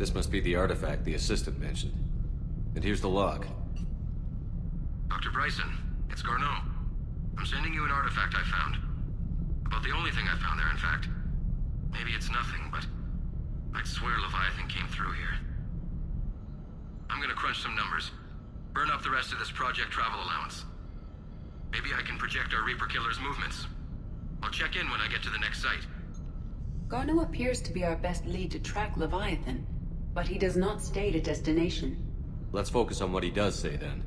This must be the artifact the assistant mentioned. And here's the log. Dr. Bryson, it's Garneau. I'm sending you an artifact I found. About the only thing I found there, in fact. Maybe it's nothing, but I'd swear Leviathan came through here. I'm gonna crunch some numbers. Burn up the rest of this Project Travel allowance. Maybe I can project our Reaper Killer's movements. I'll check in when I get to the next site. Garneau appears to be our best lead to track Leviathan, but he does not state a destination. Let's focus on what he does say then.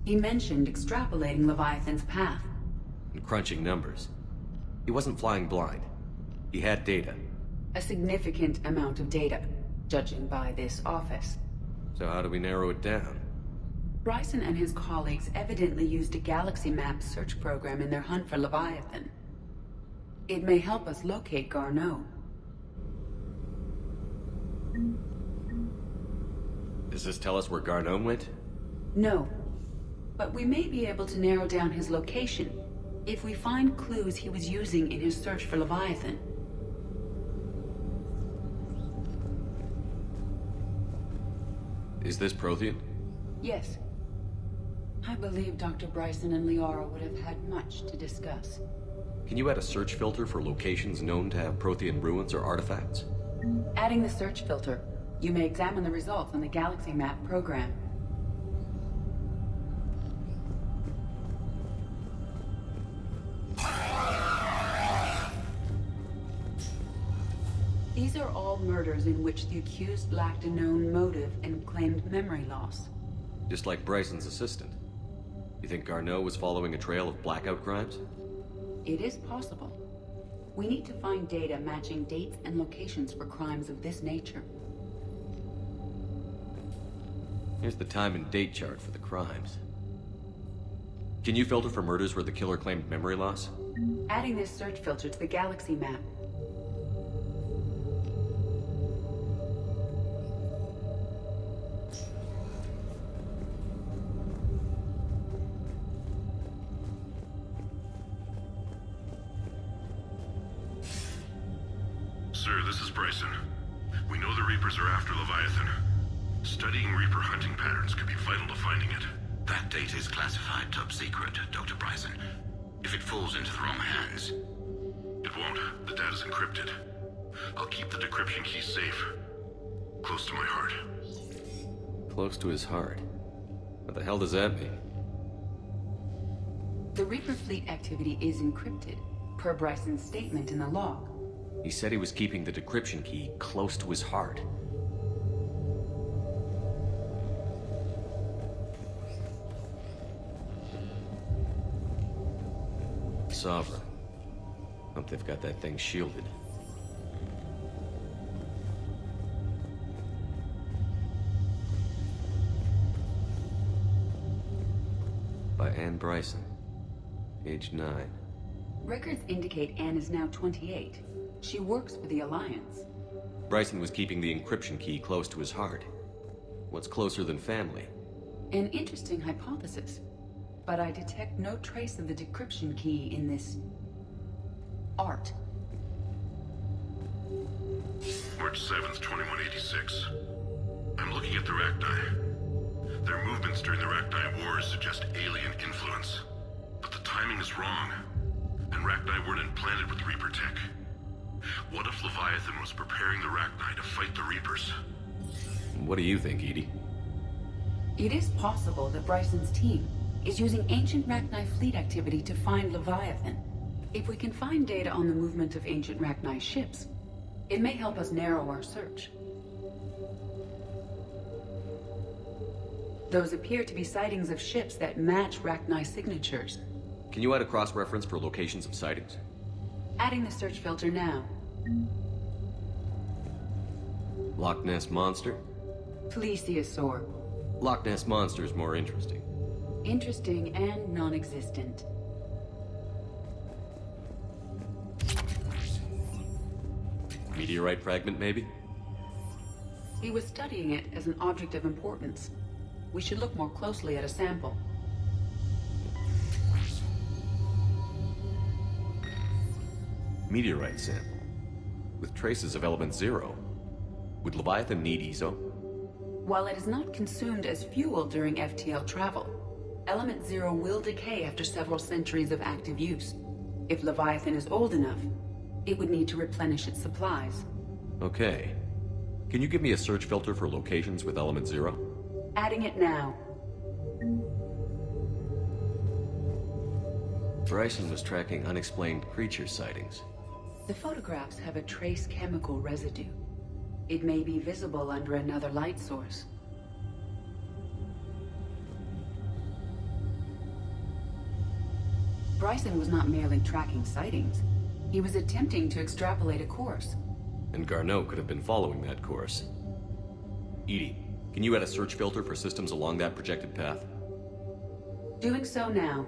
He mentioned extrapolating Leviathan's path. And crunching numbers. He wasn't flying blind. He had data. A significant amount of data, judging by this office. So how do we narrow it down? Bryson and his colleagues evidently used a galaxy map search program in their hunt for Leviathan. It may help us locate Garneau. Does this tell us where Garneau went? No, but we may be able to narrow down his location if we find clues he was using in his search for Leviathan. Is this Prothean? Yes. I believe Dr. Bryson and Liara would have had much to discuss. Can you add a search filter for locations known to have Prothean ruins or artifacts? Adding the search filter, you may examine the results on the Galaxy Map program. These are all murders in which the accused lacked a known motive and claimed memory loss. Just like Bryson's assistant. You think Garneau was following a trail of blackout crimes? It is possible. We need to find data matching dates and locations for crimes of this nature. Here's the time and date chart for the crimes. Can you filter for murders where the killer claimed memory loss? Adding this search filter to the Galaxy Map. Sir, this is Bryson. We know the Reapers are after Leviathan. Studying Reaper hunting patterns could be vital to finding it. That data is classified top secret, Dr. Bryson. If it falls into the wrong hands... It won't. The data's encrypted. I'll keep the decryption key safe. Close to my heart. Close to his heart. What the hell does that mean? The Reaper fleet activity is encrypted, per Bryson's statement in the log. He said he was keeping the decryption key close to his heart. Sovereign. Hope they've got that thing shielded. By Anne Bryson. Age 9. Records indicate Anne is now 28. She works for the Alliance. Bryson was keeping the encryption key close to his heart. What's closer than family? An interesting hypothesis. But I detect no trace of the decryption key in this... art. March 7th, 2186. I'm looking at the Rachni. Their movements during the Rachni Wars suggest alien influence. But the timing is wrong. And Rachni weren't implanted with Reaper tech. What if Leviathan was preparing the Rachni to fight the Reapers? What do you think, Edie? It is possible that Bryson's team is using ancient Rachni fleet activity to find Leviathan. If we can find data on the movement of ancient Rachni ships, it may help us narrow our search. Those appear to be sightings of ships that match Rachni signatures. Can you add a cross-reference for locations of sightings? Adding the search filter now. Loch Ness Monster? Plesiosaur. Loch Ness Monster is more interesting. Interesting and non-existent. Meteorite fragment, maybe? He was studying it as an object of importance. We should look more closely at a sample. Meteorite sample. With traces of element 0. Would Leviathan need EZO? While it is not consumed as fuel during FTL travel, Element Zero will decay after several centuries of active use. If Leviathan is old enough, it would need to replenish its supplies. Okay. Can you give me a search filter for locations with Element Zero? Adding it now. Bryson was tracking unexplained creature sightings. The photographs have a trace chemical residue. It may be visible under another light source. Bryson was not merely tracking sightings. He was attempting to extrapolate a course. And Garneau could have been following that course. EDI, can you add a search filter for systems along that projected path? Doing so now.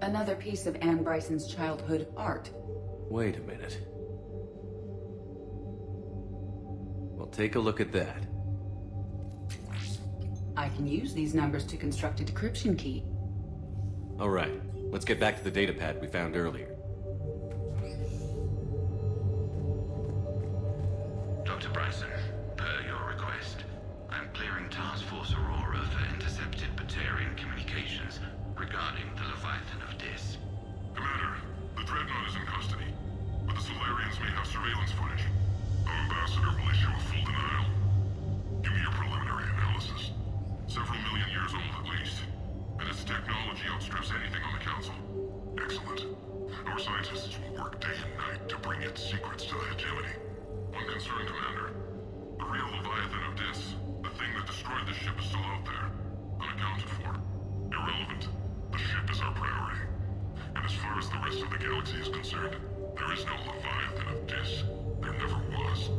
Another piece of Anne Bryson's childhood art. Wait a minute. Well, take a look at that. I can use these numbers to construct a decryption key. All right, let's get back to the data pad we found earlier. Dr. Bryson, per your request, I'm clearing Task Force Aurora for intercepted Batarian communications regarding the Leviathan of Dis. Commander, the Dreadnought is in custody, but the Solarians may have surveillance footage. Our ambassador will issue a full denial. Give me your preliminary analysis. Several million years old at least, and its technology outstrips anything on the Council. Excellent. Our scientists will work day and night to bring its secrets to the hegemony. One concern, Commander. The real Leviathan of Dis, the thing that destroyed the ship, is still out there, unaccounted for. Irrelevant. The ship is our priority. And as far as the rest of the galaxy is concerned, there is no Leviathan of Dis. There never was.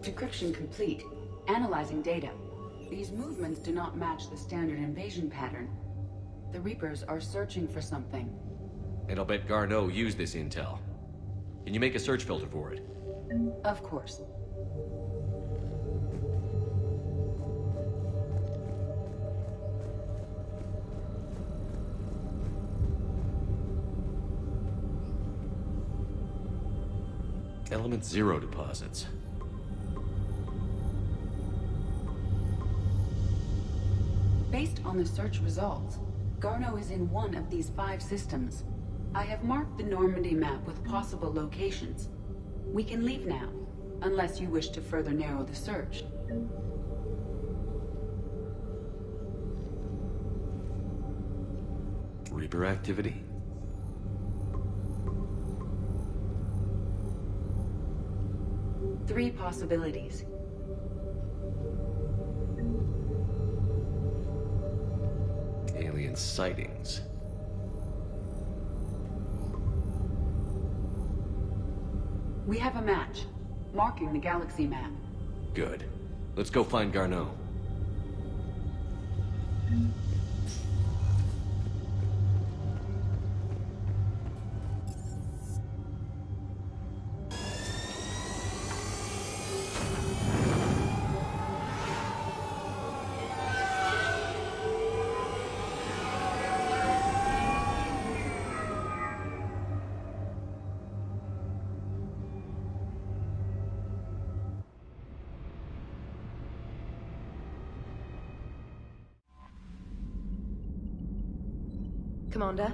Decryption complete. Analyzing data. These movements do not match the standard invasion pattern. The Reapers are searching for something. And I'll bet Garneau used this intel. Can you make a search filter for it? Of course. Element Zero deposits. Based on the search results, Garneau is in one of these 5 systems. I have marked the Normandy map with possible locations. We can leave now, unless you wish to further narrow the search. Reaper activity? Three possibilities. alien sightings. We have a match, marking the galaxy map. Good. Let's go find Garneau. Commander?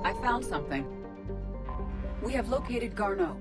I found something. We have located Garneau.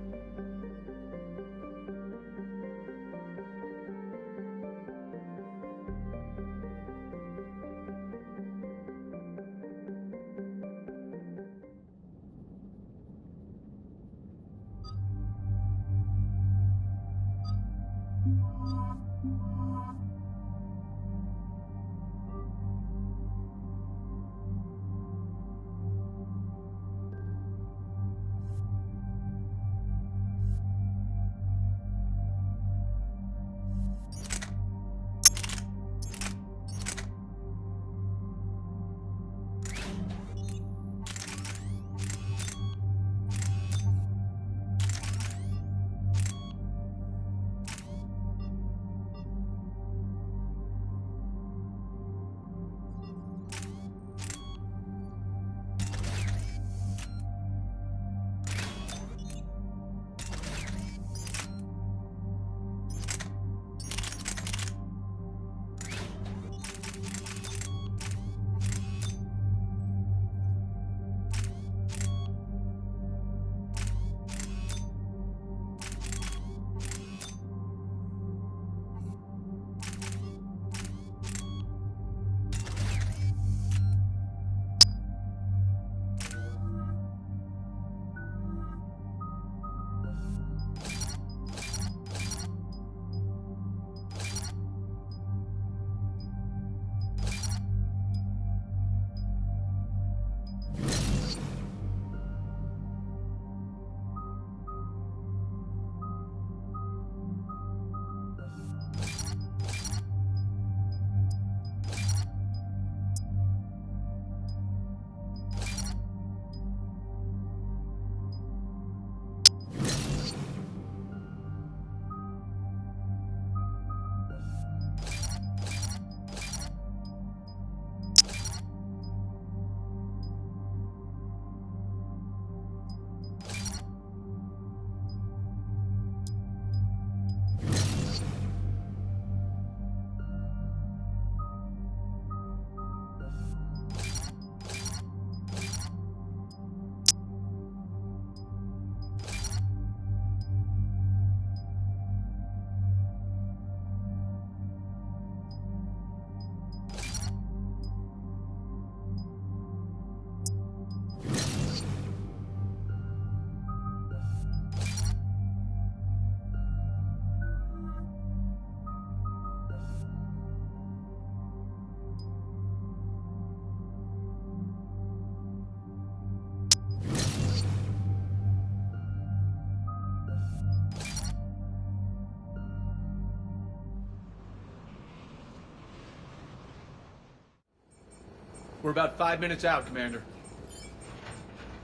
We're about 5 minutes out, Commander.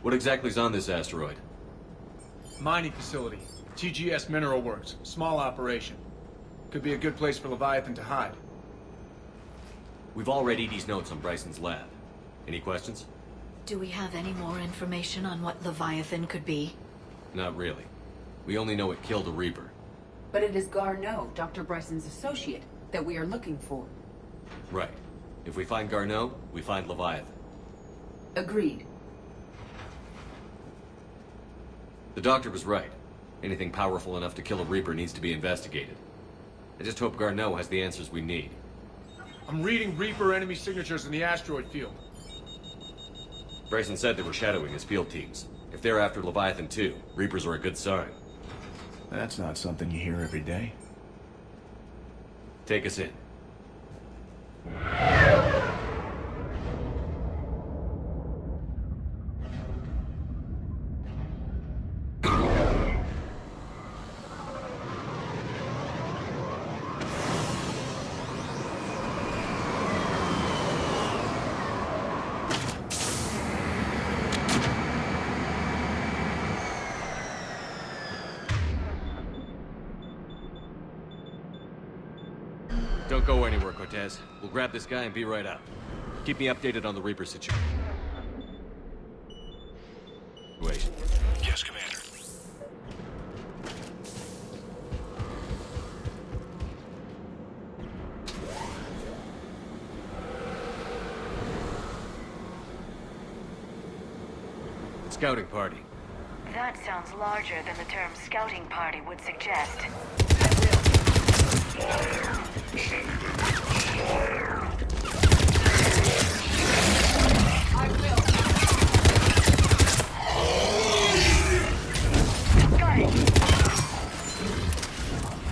What exactly is on this asteroid? Mining facility. TGS Mineral Works. Small operation. Could be a good place for Leviathan to hide. We've all read Edie's notes on Bryson's lab. Any questions? Do we have any more information on what Leviathan could be? Not really. We only know it killed a Reaper. But it is Garneau, Dr. Bryson's associate, that we are looking for. Right. If we find Garneau, we find Leviathan. Agreed. The doctor was right. Anything powerful enough to kill a Reaper needs to be investigated. I just hope Garneau has the answers we need. I'm reading Reaper enemy signatures in the asteroid field. Bryson said they were shadowing his field teams. If they're after Leviathan too, Reapers are a good sign. That's not something you hear every day. Take us in. Don't go anywhere, Cortez. We'll grab this guy and be right out. Keep me updated on the Reaper situation. Wait. Yes, Commander. Scouting party. That sounds larger than the term scouting party would suggest. Got it.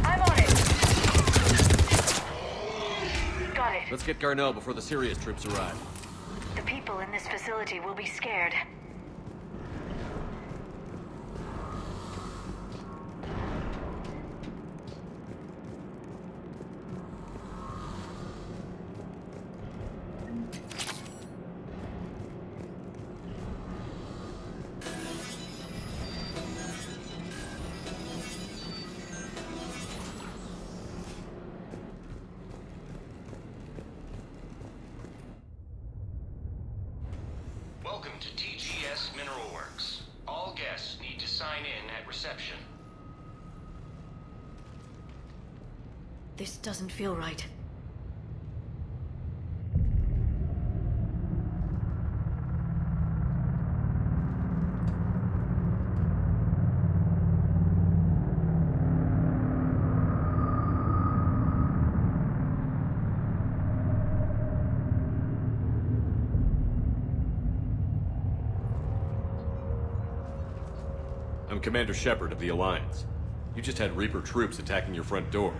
I'm on it. Got it. Let's get Garneau before the Sirius troops arrive. The people in this facility will be scared. Welcome to TGS Mineral Works. All guests need to sign in at reception. This doesn't feel right. I'm Commander Shepard of the Alliance. You just had Reaper troops attacking your front door.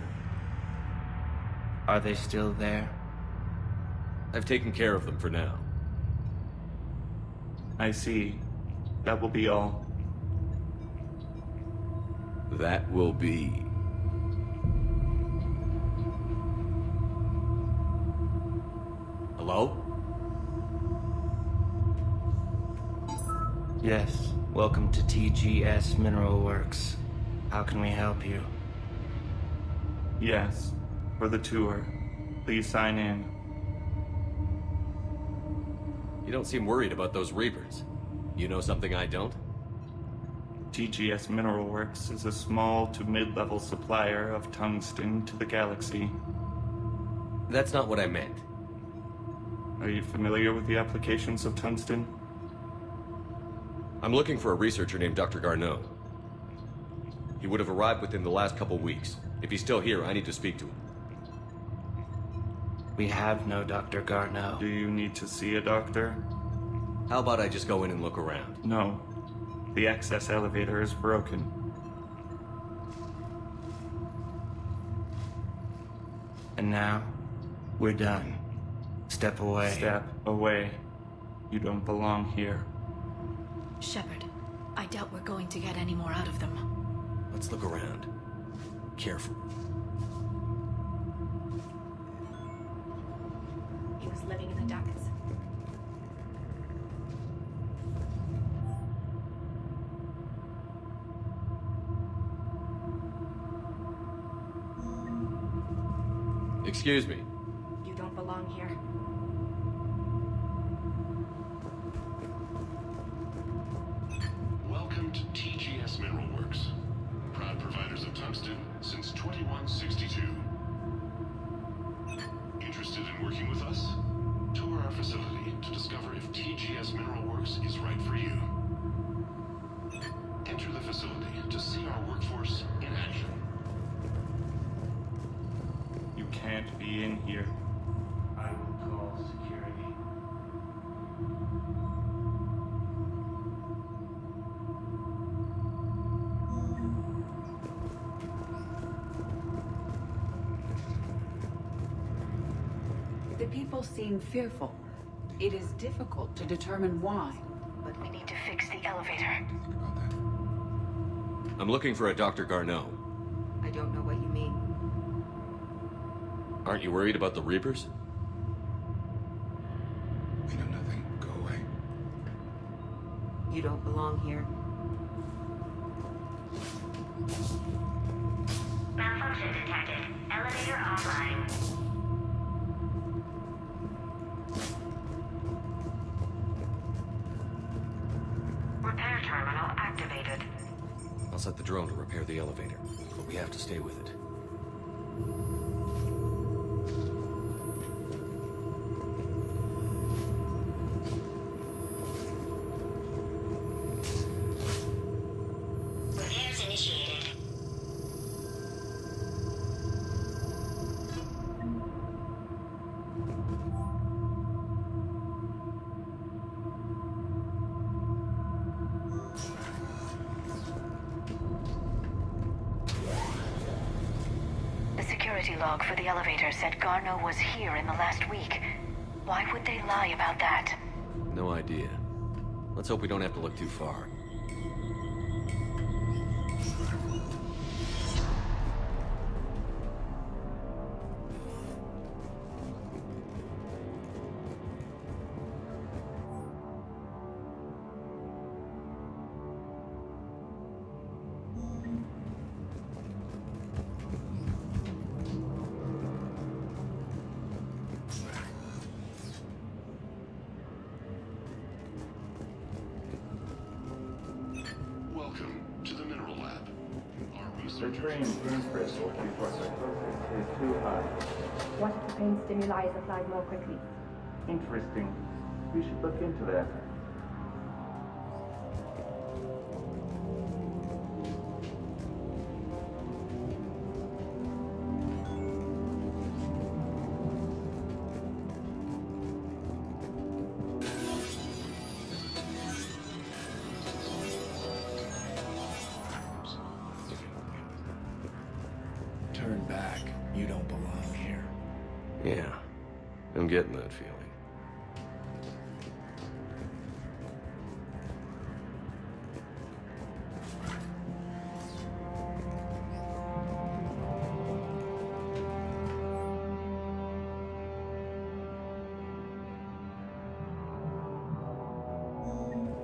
Are they still there? I've taken care of them for now. I see. That will be all. That will be... Hello? Yes. Welcome to TGS Mineral Works. How can we help you? Yes. For the tour. Please sign in. You don't seem worried about those Reapers. You know something I don't? TGS Mineral Works is a small to mid-level supplier of tungsten to the galaxy. That's not what I meant. Are you familiar with the applications of tungsten? I'm looking for a researcher named Dr. Garneau. He would have arrived within the last couple weeks. If he's still here, I need to speak to him. We have no Dr. Garneau. Do you need to see a doctor? How about I just go in and look around? No. The access elevator is broken. And now, we're done. Step away. Step away. You don't belong here. Shepard, I doubt we're going to get any more out of them. Let's look around. Careful. He was living in the ducts. Excuse me. You don't belong here. Welcome to TGS Mineral Works. Proud providers of tungsten since 2162. Interested in working with us? Tour our facility to discover if TGS Mineral Works is right for you. Enter the facility to see our workforce in action. You can't be in here. I will call security. The people seem fearful. It is difficult to determine why. But we need to fix the elevator. I'm looking for a Dr. Garneau. I don't know what you mean. Aren't you worried about the Reapers? We know nothing. Go away. You don't belong here. Malfunction detected. Elevator offline. Repair terminal activated. I'll set the drone to repair the elevator, but we have to stay with it. Repairs initiated. The security log for the elevator said Garneau was here in the last week. Why would they lie about that? No idea. Let's hope we don't have to look too far. Welcome to the Mineral Lab. Our The research train pain crystal before psychosis is too high. What if the pain stimuli is applied more quickly? Interesting. We should look into that. Turn back. You don't belong here. Yeah, I'm getting that feeling.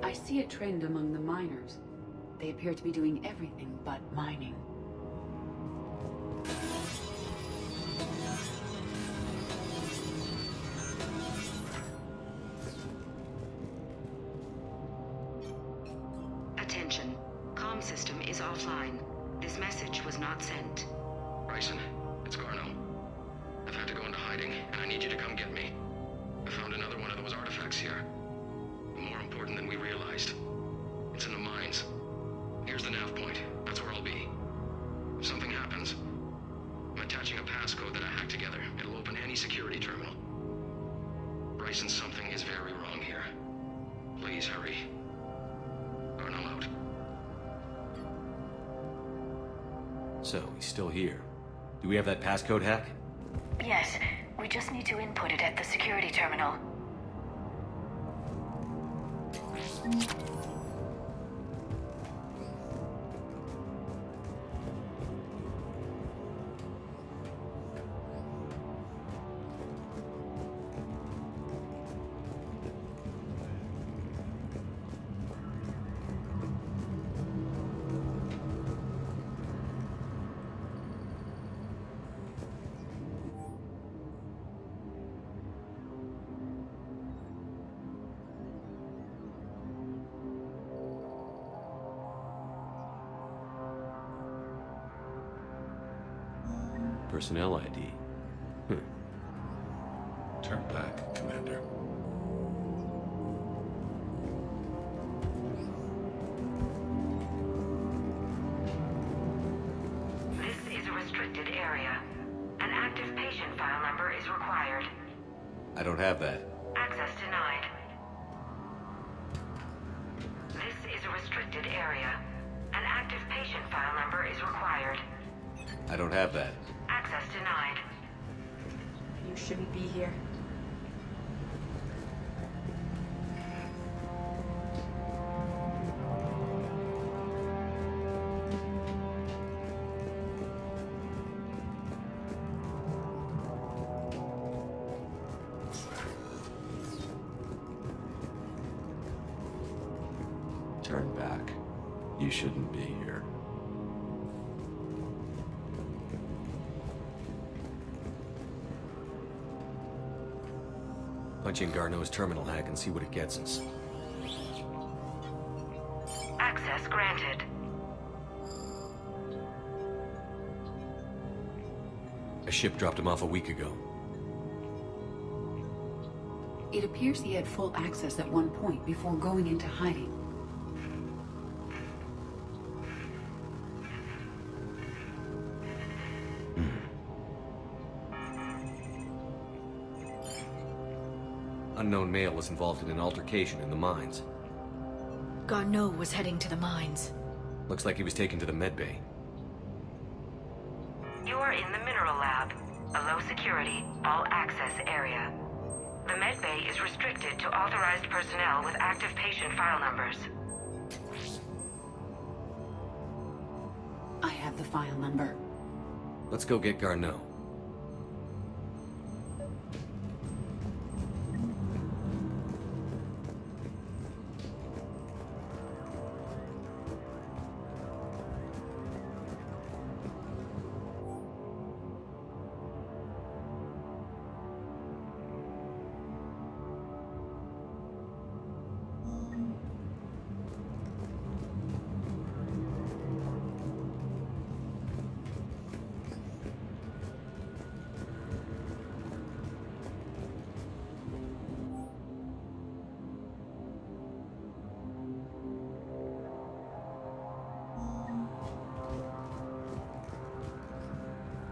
I see a trend among the miners. They appear to be doing everything but mining. Attention. Comm system is offline. This message was not sent. Bryson, it's Garneau. I've had to go into hiding, and I need you to come get me. I found another one of those artifacts here. More important than we realized. It's in the mines. Here's the nav point. That's where I'll be. If something happens, I'm attaching a passcode that I hacked together. It'll open any security terminal. Bryson, something is very wrong here. Please hurry. Garneau out. So, he's still here. Do we have that passcode hack? Yes, we just need to input it at the security terminal. personnel ID. Turn back, Commander. This is a restricted area. An active patient file number is required. I don't have that. Access denied. This is a restricted area. An active patient file number is required. I don't have that. Access denied. You shouldn't be here. Turn back. You shouldn't be here. Punch in Garneau's terminal hack and see what it gets us. Access granted. A ship dropped him off a week ago. It appears he had full access at one point before going into hiding. Unknown male was involved in an altercation in the mines. Garneau was heading to the mines. Looks like he was taken to the medbay. You are in the mineral lab, a low security, all access area. The medbay is restricted to authorized personnel with active patient file numbers. I have the file number. Let's go get Garneau.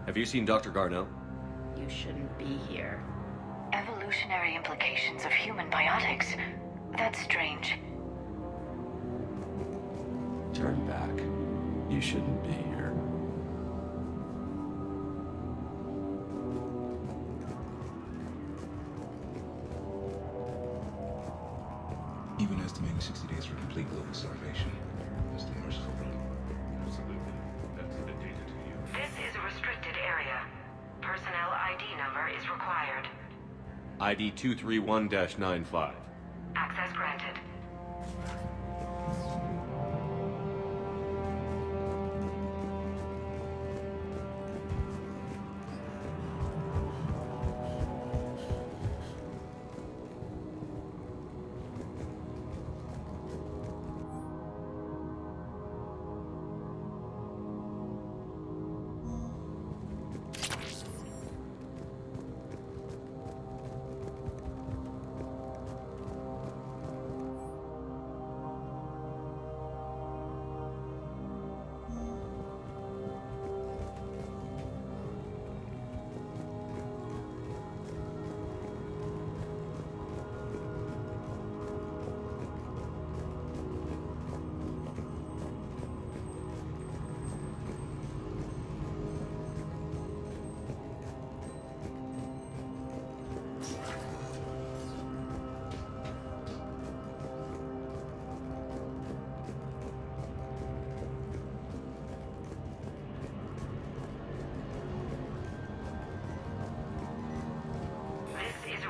Have you seen Dr. Garneau? You shouldn't be here. Evolutionary implications of human biotics. That's strange. Turn back. You shouldn't be here. Even estimating 60 days for complete global starvation. That's the merciful run. Absolutely. That's the data to you. This is a restricted area. Personnel ID number is required. ID 231-95. Access granted.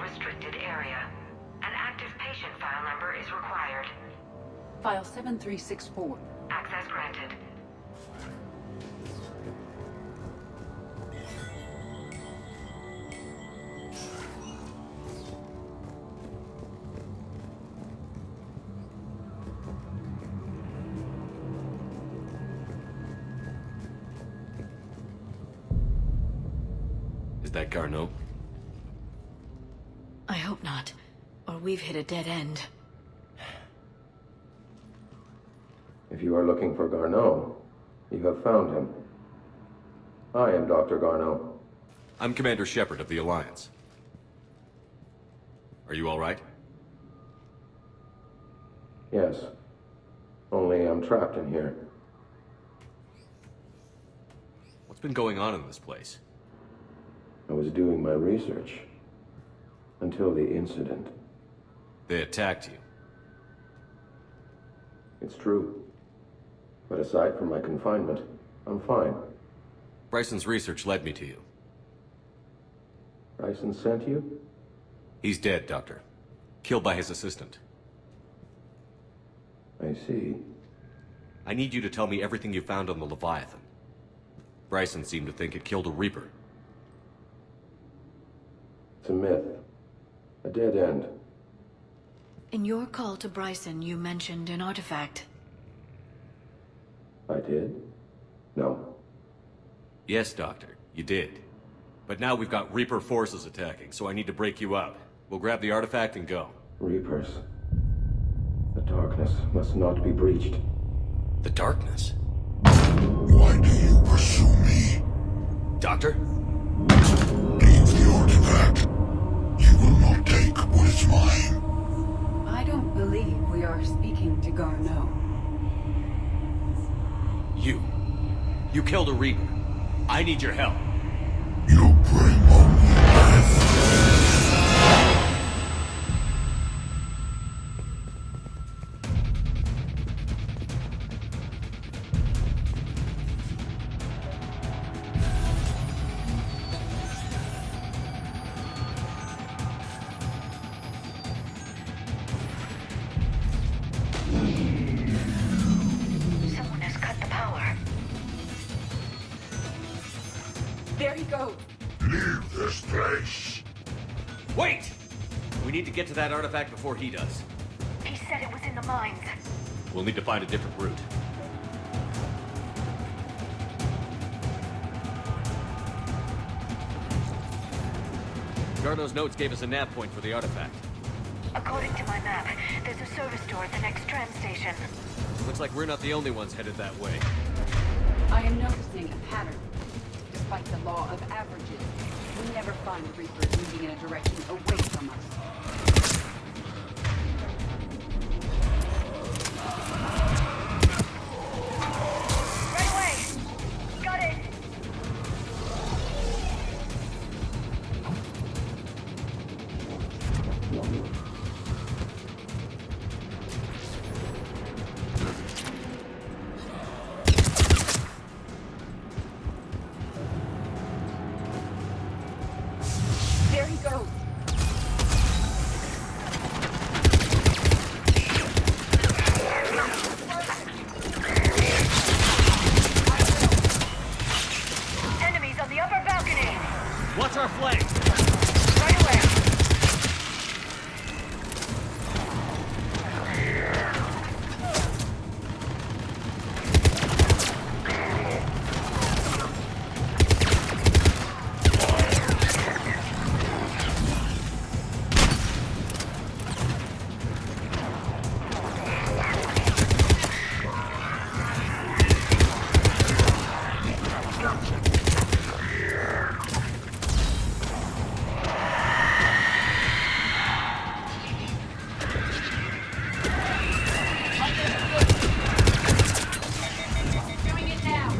Restricted area. An active patient file number is required. File 7364. Access granted. that Garneau? I hope not, or we've hit a dead end. If you are looking for Garneau, you have found him. I am Dr. Garneau. I'm Commander Shepard of the Alliance. Are you all right? Yes. Only I'm trapped in here. What's been going on in this place? I was doing my research. Until the incident. They attacked you. It's true. But aside from my confinement, I'm fine. Bryson's research led me to you. Bryson sent you? He's dead, Doctor. Killed by his assistant. I see. I need you to tell me everything you found on the Leviathan. Bryson seemed to think it killed a Reaper. It's a myth. A dead end. In your call to Bryson, you mentioned an artifact. I did? No. Yes, Doctor, you did. But now we've got Reaper forces attacking, so I need to break you out. We'll grab the artifact and go. Reapers. The darkness must not be breached. The darkness? Why do you pursue me? Doctor? Leave the artifact. You will not take what is mine. I don't believe we are speaking to Garneau. You killed a Reaper. I need your help. You bring only death. Someone has cut the power. There he goes. Leave this place. Wait! We need to get to that artifact before he does. He said it was in the mines. We'll need to find a different route. Garneau's notes gave us a nav point for the artifact. According to my map, there's a service door at the next tram station. Looks like we're not the only ones headed that way. I am noticing a pattern. Despite the law of averages, we never find Reapers moving in a direction away from us. Right away! Got it! There he goes. Enemies on the upper balcony! What's our flank? Right away! Doing it now.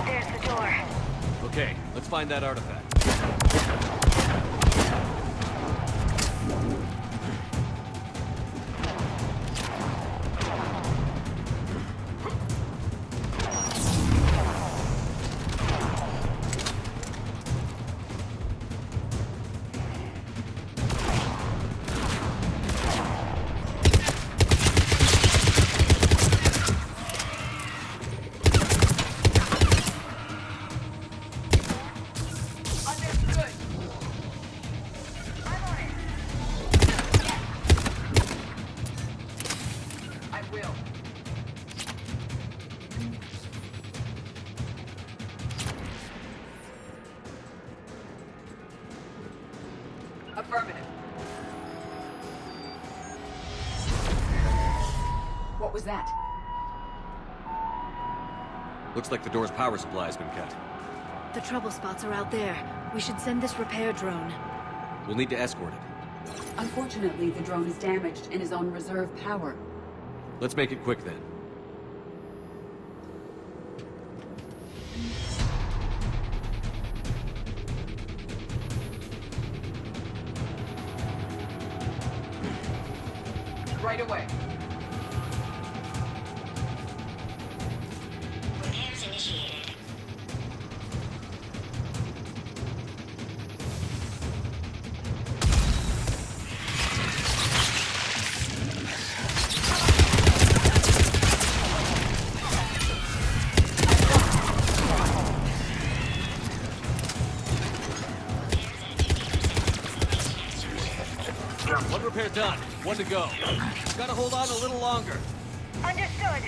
There's the door. Okay, let's find that artifact. will. Affirmative. What was that? Looks like the door's power supply has been cut. The trouble spots are out there. We should send this repair drone. We'll need to escort it. Unfortunately, the drone is damaged and is on reserve power. Let's make it quick then. Right away. Repairs initiated. One repair done. One to go. Gotta hold on a little longer. Understood.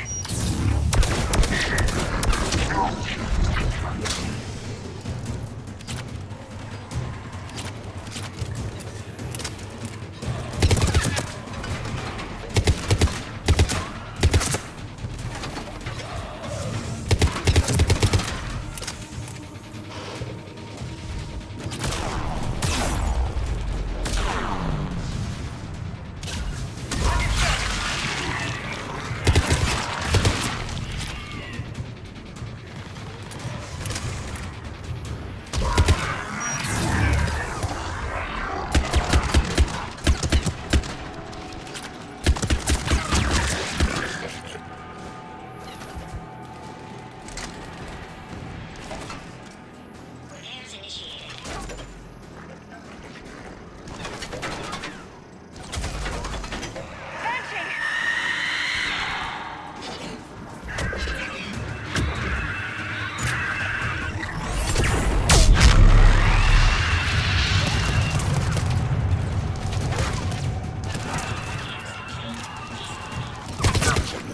Repairs initiated.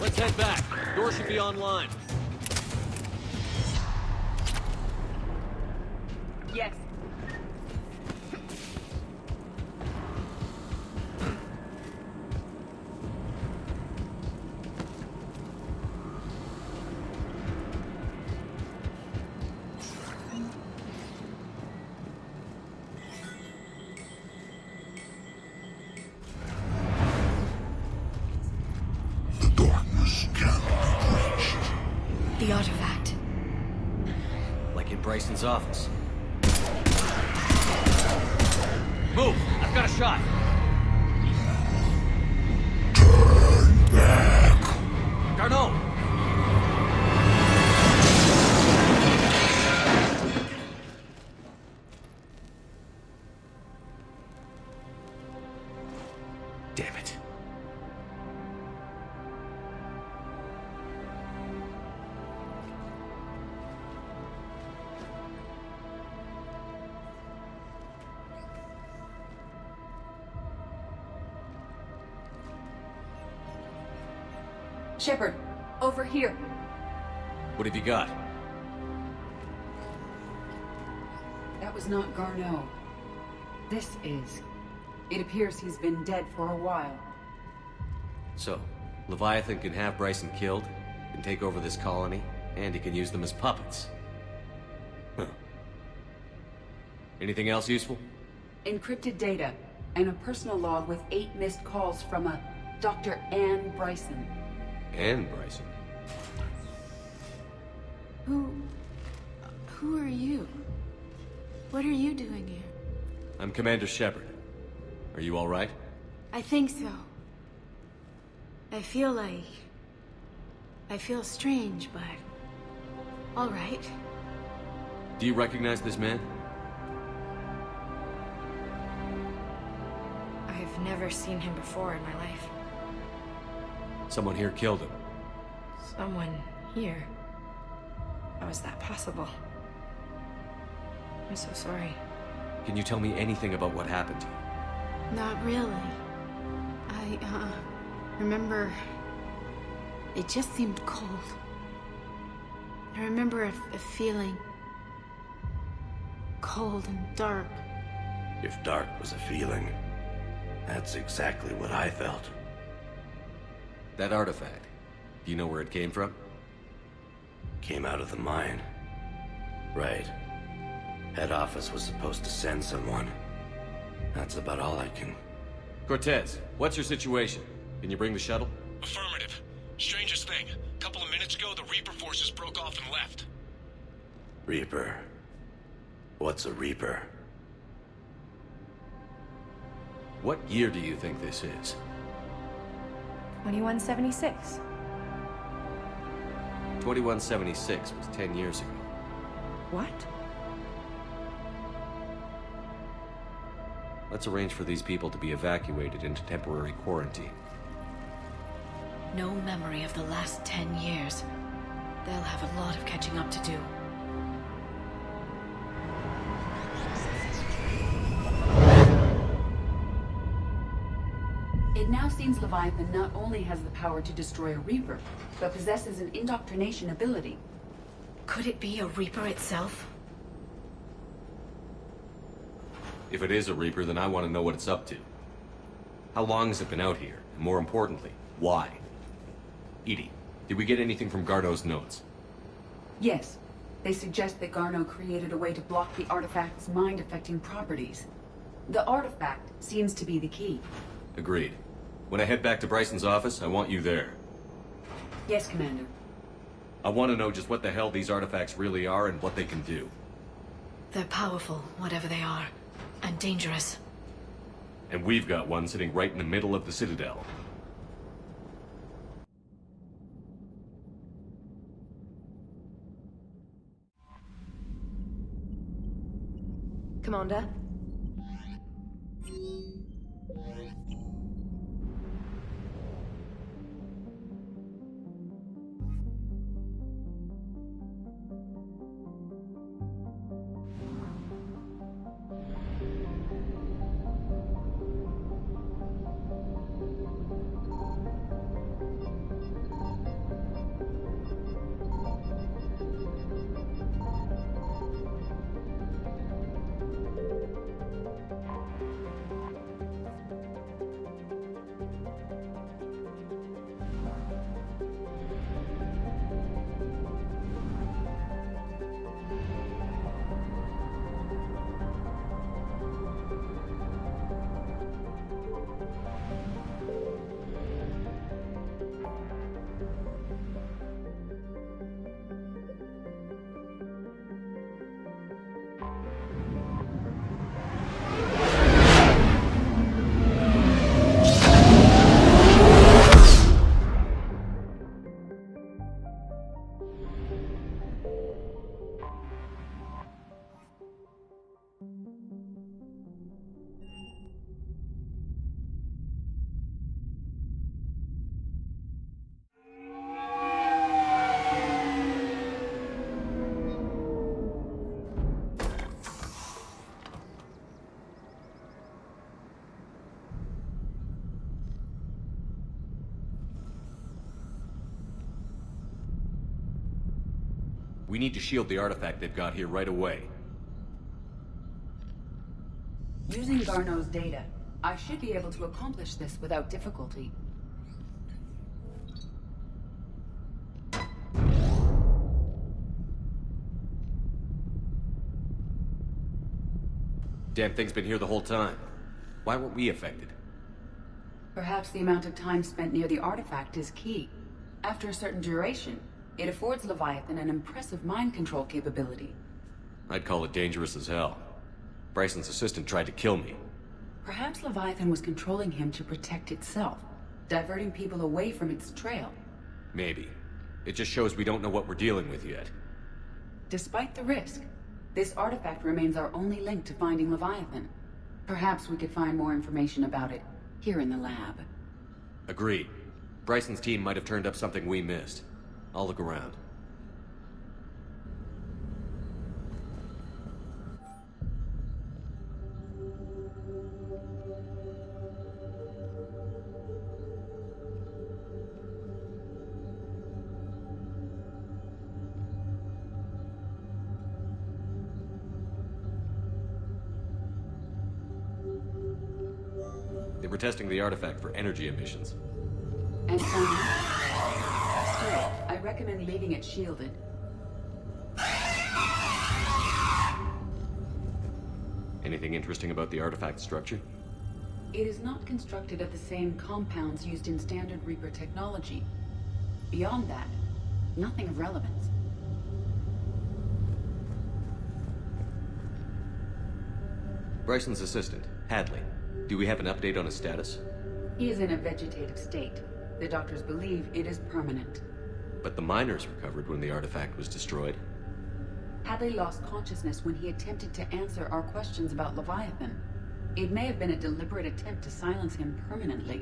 Let's head back. Door should be online. Yes. The darkness can't be breached. The artifact. Like in Bryson's office. Move! I've got a shot! Turn back. Garneau! Damn it. Shepard, over here. What have you got? That was not Garneau. This is. It appears he's been dead for a while. So, Leviathan can have Bryson killed, can take over this colony, and he can use them as puppets. Huh. Anything else useful? Encrypted data, and a personal log with 8 missed calls from a Dr. Anne Bryson. Anne Bryson. Who are you? What are you doing here? I'm Commander Shepard. Are you all right? I think so. I feel strange, but all right. Do you recognize this man? I've never seen him before in my life. Someone here killed him. Someone here? How is that possible? I'm so sorry. Can you tell me anything about what happened to you? Not really. I remember It just seemed cold. I remember a feeling cold and dark. If dark was a feeling, that's exactly what I felt. That artifact, do you know where it came from? Came out of the mine. Right. Head office was supposed to send someone. That's about all I can... Cortez, what's your situation? Can you bring the shuttle? Affirmative. Strangest thing. A couple of minutes ago, the Reaper forces broke off and left. Reaper. What's a Reaper? What year do you think this is? 2176. 2176 was 10 years ago. What? Let's arrange for these people to be evacuated into temporary quarantine. No memory of the last 10 years. They'll have a lot of catching up to do. It now seems Leviathan not only has the power to destroy a Reaper, but possesses an indoctrination ability. Could it be a Reaper itself? If it is a Reaper, then I want to know what it's up to. How long has it been out here? And more importantly, why? EDI, did we get anything from Garneau's notes? Yes. They suggest that Garneau created a way to block the artifact's mind-affecting properties. The artifact seems to be the key. Agreed. When I head back to Bryson's office, I want you there. Yes, Commander. I want to know just what the hell these artifacts really are and what they can do. They're powerful, whatever they are, and dangerous. And we've got one sitting right in the middle of the Citadel. Commander? We need to shield the artifact they've got here right away. Using Garneau's data, I should be able to accomplish this without difficulty. Damn thing's been here the whole time. Why weren't we affected? Perhaps the amount of time spent near the artifact is key. After a certain duration, it affords Leviathan an impressive mind control capability. I'd call it dangerous as hell. Bryson's assistant tried to kill me. Perhaps Leviathan was controlling him to protect itself, diverting people away from its trail. Maybe. It just shows we don't know what we're dealing with yet. Despite the risk, this artifact remains our only link to finding Leviathan. Perhaps we could find more information about it here in the lab. Agreed. Bryson's team might have turned up something we missed. I'll look around. They were testing the artifact for energy emissions. And Simon? Still, I recommend leaving it shielded. Anything interesting about the artifact structure? It is not constructed of the same compounds used in standard Reaper technology. Beyond that, nothing of relevance. Bryson's assistant, Hadley. Do we have an update on his status? He is in a vegetative state. The doctors believe it is permanent. But the miners recovered when the artifact was destroyed. Hadley lost consciousness when he attempted to answer our questions about Leviathan. It may have been a deliberate attempt to silence him permanently.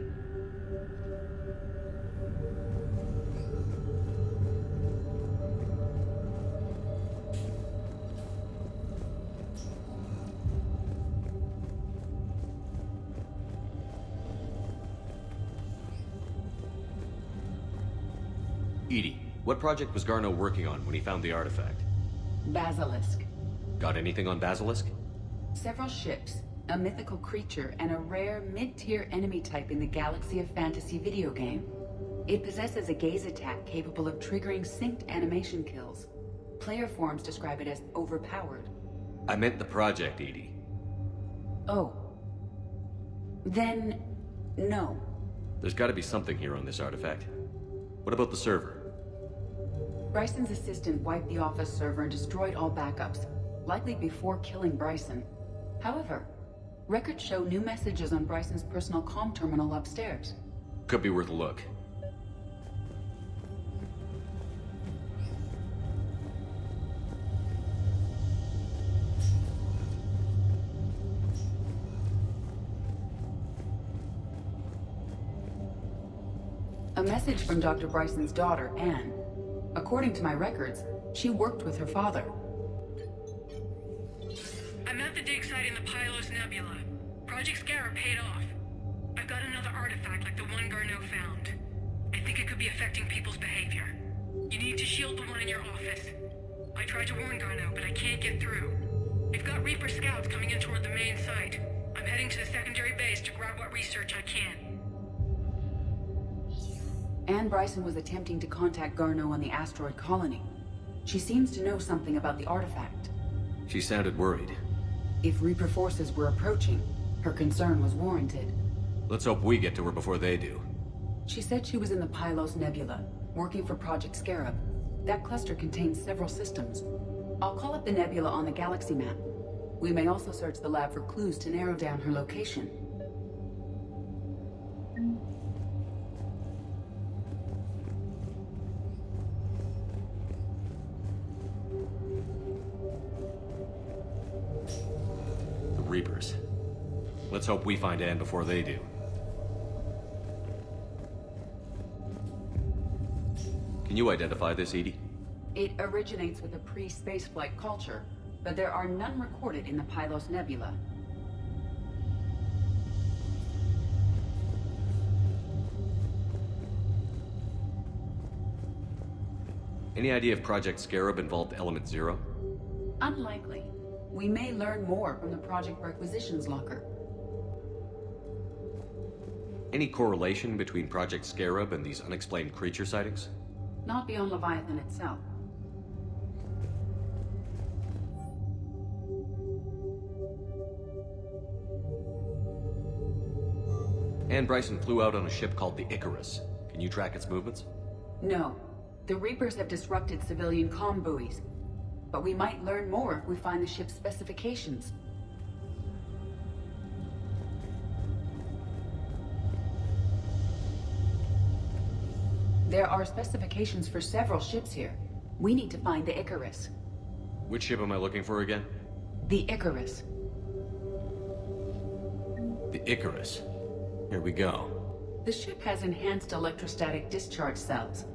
EDI, what project was Garneau working on when he found the artifact? Basilisk. Got anything on Basilisk? Several ships, a mythical creature, and a rare mid-tier enemy type in the Galaxy of Fantasy video game. It possesses a gaze attack capable of triggering synced animation kills. Player forums describe it as overpowered. I meant the project, EDI. Oh. Then, no. There's gotta be something here on this artifact. What about the server? Bryson's assistant wiped the office server and destroyed all backups, likely before killing Bryson. However, records show new messages on Bryson's personal comm terminal upstairs. Could be worth a look. A message from Dr. Bryson's daughter, Anne. According to my records, she worked with her father. I'm at the dig site in the Pylos Nebula. Project Scarab paid off. I've got another artifact like the one Garneau found. I think it could be affecting people's behavior. You need to shield the one in your office. I tried to warn Garneau, but I can't get through. We've got Reaper scouts coming in toward the main site. I'm heading to the secondary base to grab what research I can. Anne Bryson was attempting to contact Garneau on the asteroid colony. She seems to know something about the artifact. She sounded worried. If Reaper forces were approaching, her concern was warranted. Let's hope we get to her before they do. She said she was in the Pylos Nebula, working for Project Scarab. That cluster contains several systems. I'll call up the nebula on the galaxy map. We may also search the lab for clues to narrow down her location. Reapers. Let's hope we find Anne before they do. Can you identify this, EDI? It originates with a pre-spaceflight culture, but there are none recorded in the Pylos Nebula. Any idea if Project Scarab involved Element Zero? Unlikely. We may learn more from the Project Requisitions Locker. Any correlation between Project Scarab and these unexplained creature sightings? Not beyond Leviathan itself. Anne Bryson flew out on a ship called the Icarus. Can you track its movements? No. The Reapers have disrupted civilian comm buoys. But we might learn more if we find the ship's specifications. There are specifications for several ships here. We need to find the Icarus. Which ship am I looking for again? The Icarus. The Icarus. Here we go. The ship has enhanced electrostatic discharge cells.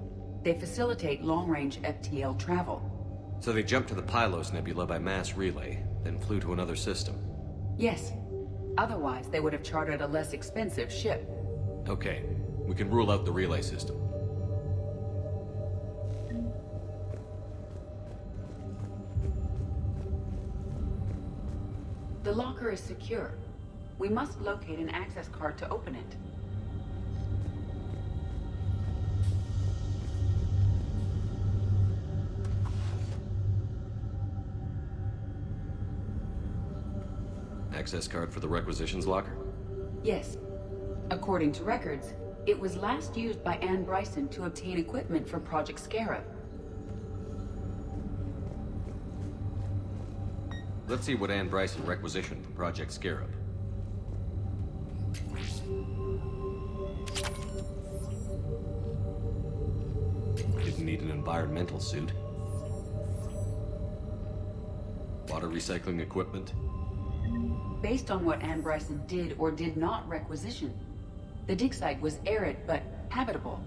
They facilitate long-range FTL travel. So they jumped to the Pylos Nebula by mass relay, then flew to another system. Yes. Otherwise, they would have chartered a less expensive ship. Okay, we can rule out the relay system. The locker is secure. We must locate an access card to open it. Access card for the requisitions locker? Yes. According to records, it was last used by Anne Bryson to obtain equipment for Project Scarab. Let's see what Anne Bryson requisitioned from Project Scarab. Didn't need an environmental suit. Water recycling equipment. Based on what Anne Bryson did or did not requisition, the dig site was arid but habitable.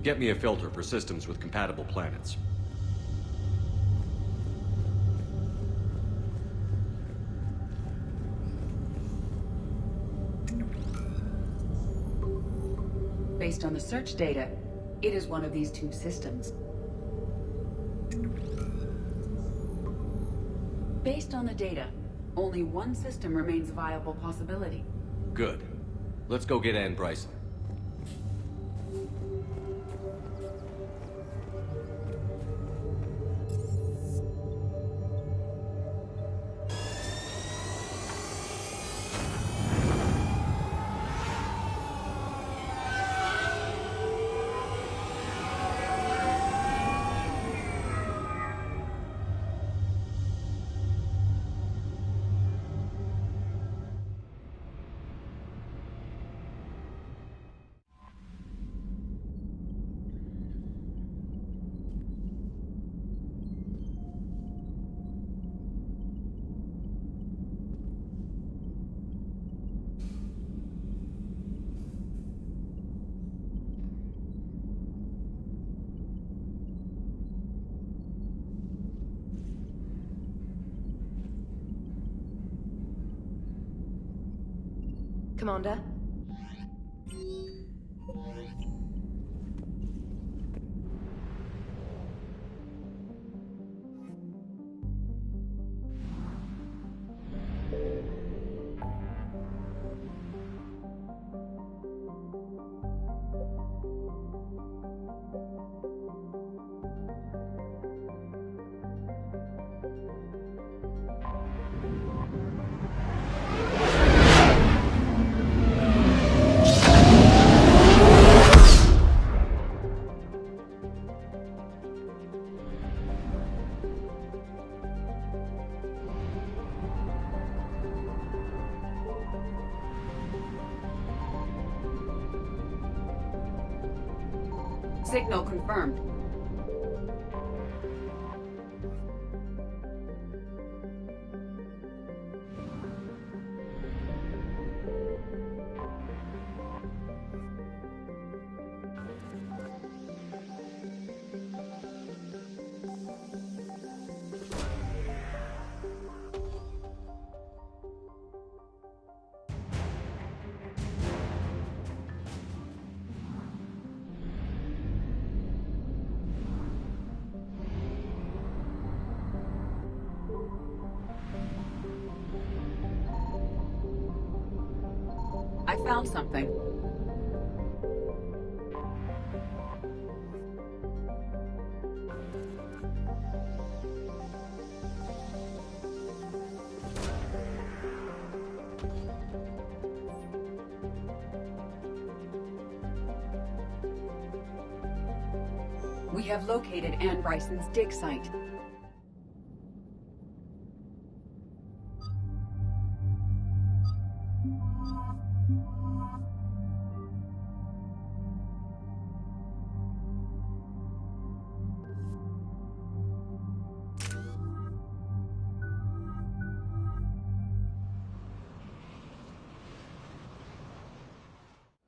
Get me a filter for systems with compatible planets. Based on the search data, it is one of these two systems. Based on the data, only one system remains a viable possibility. Good. Let's go get Anne Bryson. Commander? Signal confirmed. I found something. We have located Anne Bryson's dig site.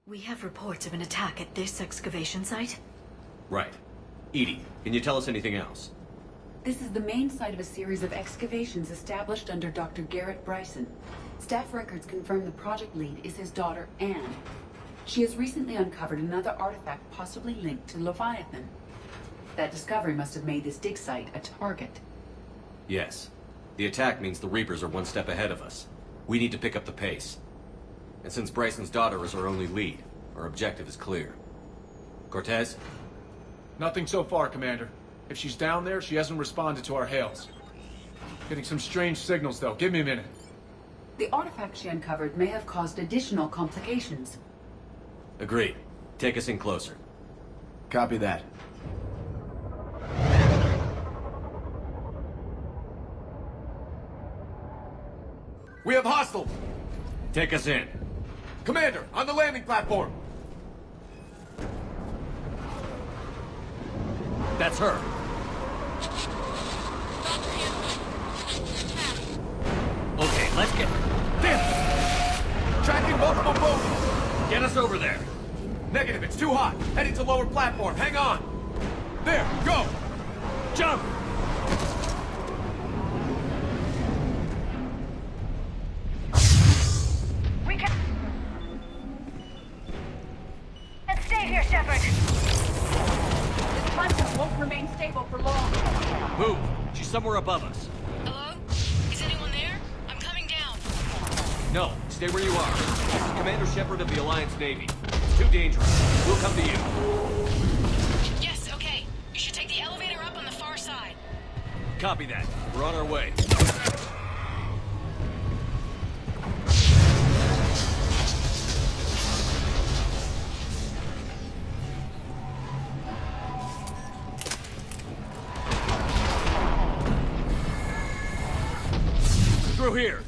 We have reports of an attack at this excavation site. Right. EDI, can you tell us anything else? This is the main site of a series of excavations established under Dr. Garrett Bryson. Staff records confirm the project lead is his daughter, Anne. She has recently uncovered another artifact possibly linked to Leviathan. That discovery must have made this dig site a target. Yes. The attack means the Reapers are one step ahead of us. We need to pick up the pace. And since Bryson's daughter is our only lead, our objective is clear. Cortez? Nothing so far, Commander. If she's down there, she hasn't responded to our hails. Getting some strange signals, though. Give me a minute. The artifact she uncovered may have caused additional complications. Agreed. Take us in closer. Copy that. We have hostiles! Take us in. Commander, on the landing platform! That's her. Okay, let's get... Damn! Tracking multiple bogies! Get us over there. Negative, it's too hot. Heading to lower platform. Hang on. There, go! Jump! We can... Let's stay here, Shepard. This platform won't remain stable for long. Move! She's somewhere above us. Hello? Is anyone there? I'm coming down. No, stay where you are. This is Commander Shepard of the Alliance Navy. It's too dangerous. We'll come to you. Yes, okay. You should take the elevator up on the far side. Copy that. We're on our way. Through here.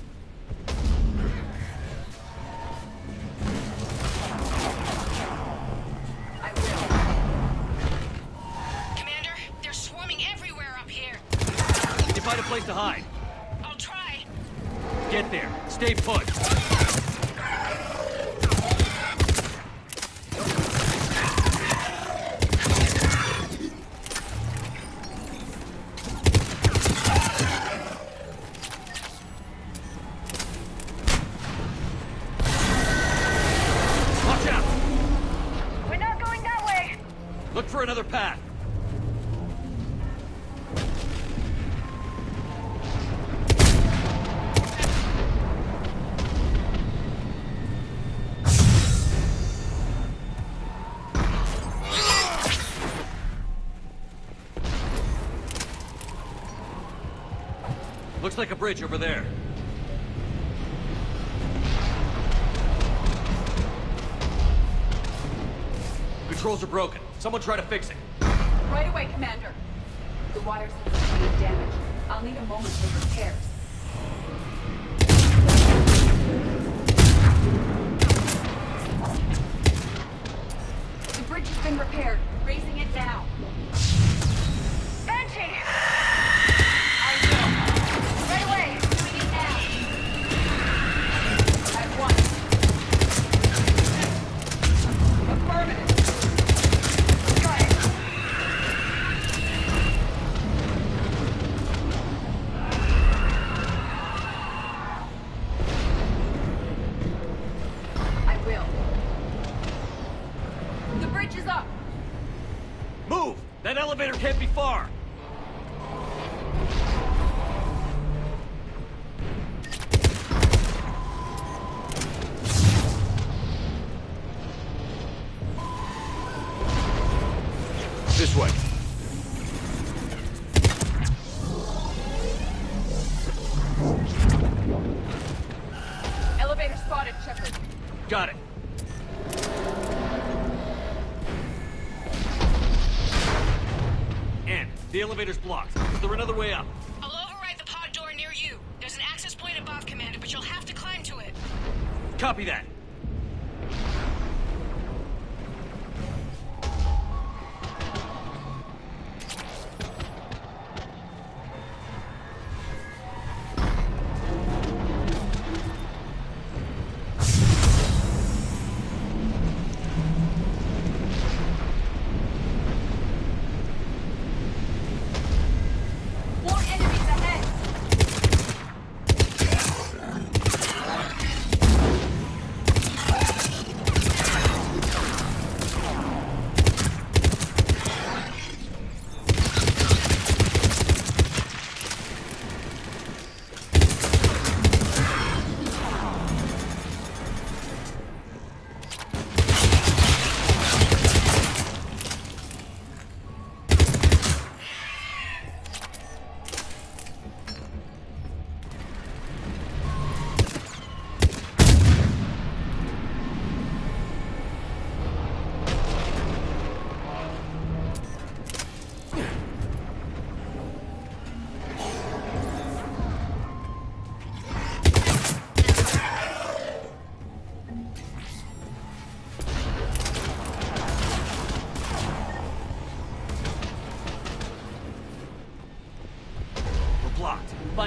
Commander, they're swarming everywhere up here. Can you find a place to hide? I'll try. Get there. Stay put. Watch out! We're not going that way! Look for another path. Looks like a bridge over there. Controls are broken. Someone try to fix it. Right away, Commander. The wires have sustained damage. I'll need a moment for repairs. The bridge has been repaired. Raising it now. Banshee! I will. Right away! Doing it now. At once. Affirmative. Got it! I will. The bridge is up. Move! That elevator can't be far. This way. Elevator spotted, Shepard. Got it. And the elevator's blocked. Is there another way up? I'll override the pod door near you. There's an access point above, Commander, but you'll have to climb to it. Copy that. More enemies ahead.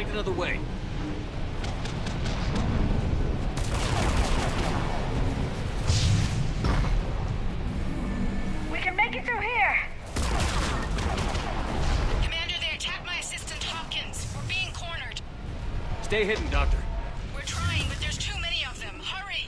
Find another way. We can make it through here! Commander, they attacked my assistant Hopkins. We're being cornered. Stay hidden, Doctor. We're trying, but there's too many of them. Hurry!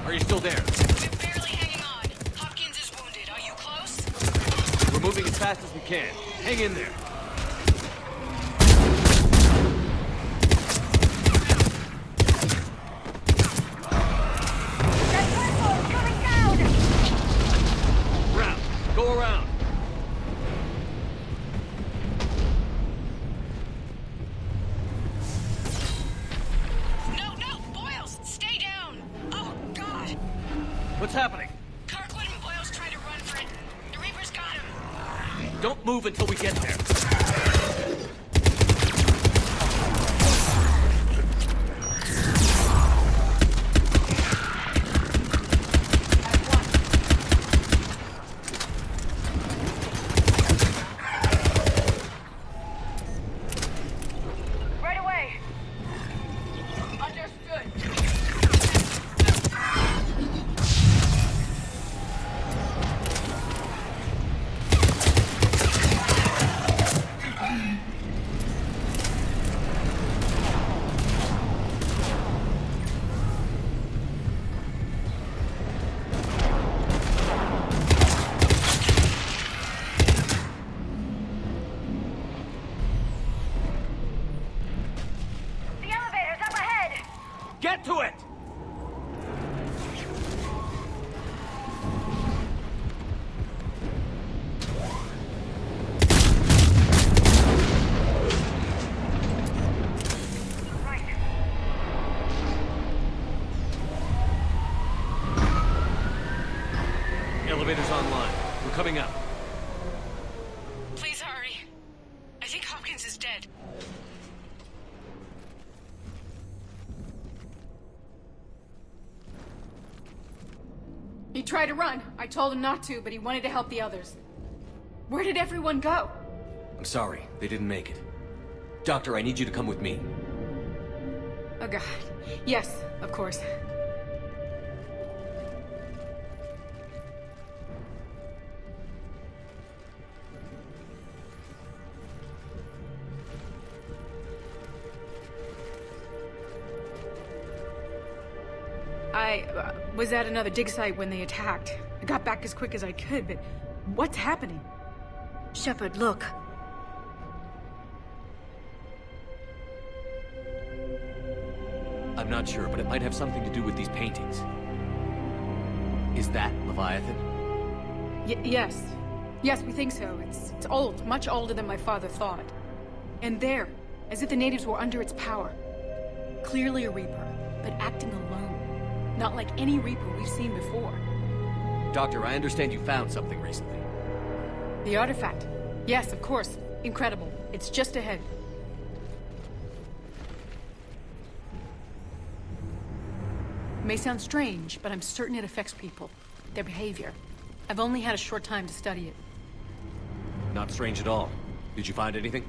Are you still there? We're barely hanging on. Hopkins is wounded. Are you close? We're moving as fast as we can. Hang in there. That platform's coming down! Round. Go around. No! Boyles! Stay down! Oh, God! What's happening? Kirkwood and Boyles tried to run for it. The Reapers got him. Don't move until we get there. Right away! Understood. The elevator's up ahead! Get to it! Right. Elevator's online. We're coming up. Please hurry. I think Hopkins is dead. He tried to run. I told him not to, but he wanted to help the others. Where did everyone go? I'm sorry. They didn't make it. Doctor, I need you to come with me. Oh, God. Yes, of course. I was at another dig site when they attacked. I got back as quick as I could, but what's happening? Shepard, look. I'm not sure, but it might have something to do with these paintings. Is that Leviathan? Yes. Yes, we think so. It's old, much older than my father thought. And there, as if the natives were under its power. Clearly a Reaper, but acting alone. Not like any Reaper we've seen before. Doctor, I understand you found something recently. The artifact. Yes, of course. Incredible. It's just ahead. May sound strange, but I'm certain it affects people. Their behavior. I've only had a short time to study it. Not strange at all. Did you find anything?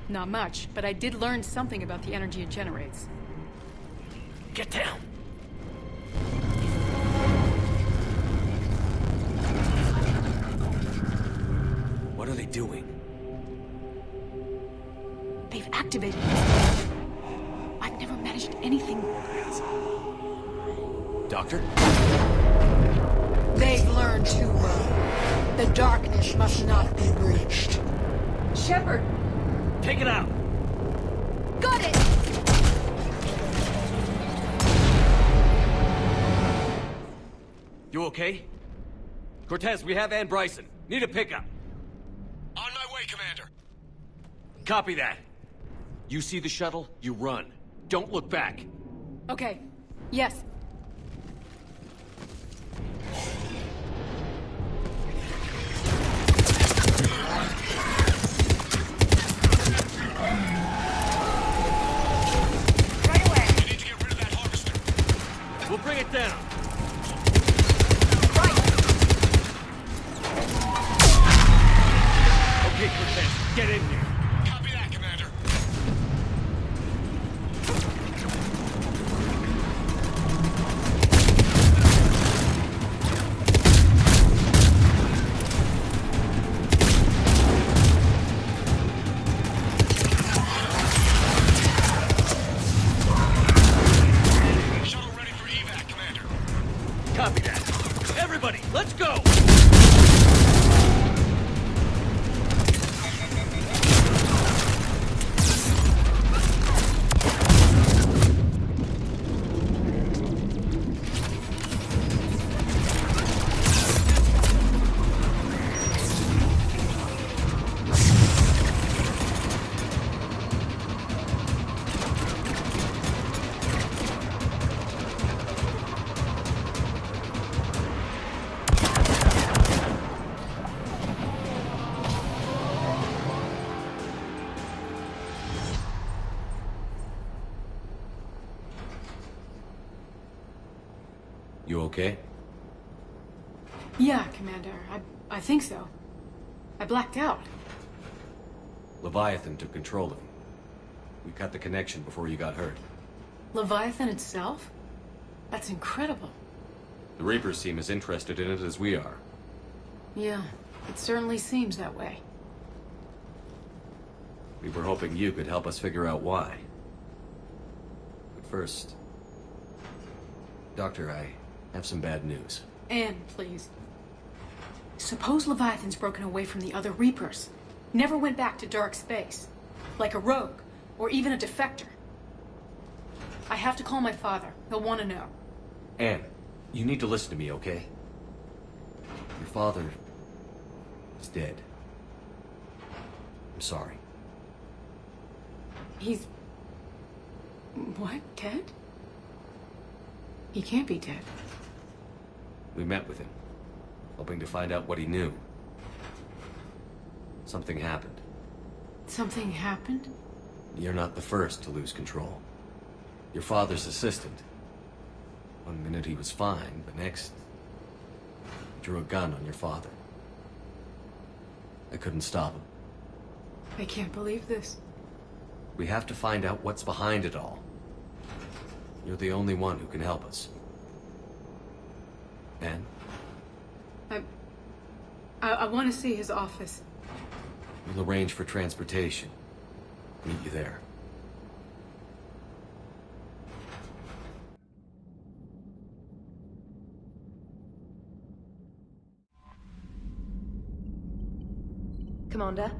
Not much, but I did learn something about the energy it generates. Get down! What are they doing? They've activated it. I've never managed anything. Doctor? They've learned too well. The darkness must not be breached. Shepard! Take it out! Got it! You okay? Cortez, we have Ann Bryson. Need a pickup. On my way, Commander. Copy that. You see the shuttle, you run. Don't look back. Okay. Yes. We'll bring it down. Okay, Cortez, get in here. Copy that, Commander. Shuttle ready for evac, Commander. Copy that. Everybody, let's go! You okay? Yeah, Commander. I think so. I blacked out. Leviathan took control of you. We cut the connection before you got hurt. Leviathan itself? That's incredible. The Reapers seem as interested in it as we are. Yeah, it certainly seems that way. We were hoping you could help us figure out why. But first... Doctor, I have some bad news. Anne, please. Suppose Leviathan's broken away from the other Reapers. Never went back to dark space. Like a rogue, or even a defector. I have to call my father. He'll want to know. Anne, you need to listen to me, okay? Your father... is dead. I'm sorry. He's... What? Dead? He can't be dead. We met with him, hoping to find out what he knew. Something happened. Something happened? You're not the first to lose control. Your father's assistant. One minute he was fine, the next... he drew a gun on your father. I couldn't stop him. I can't believe this. We have to find out what's behind it all. You're the only one who can help us. Anne? I want to see his office. We'll arrange for transportation. Meet you there. Commander?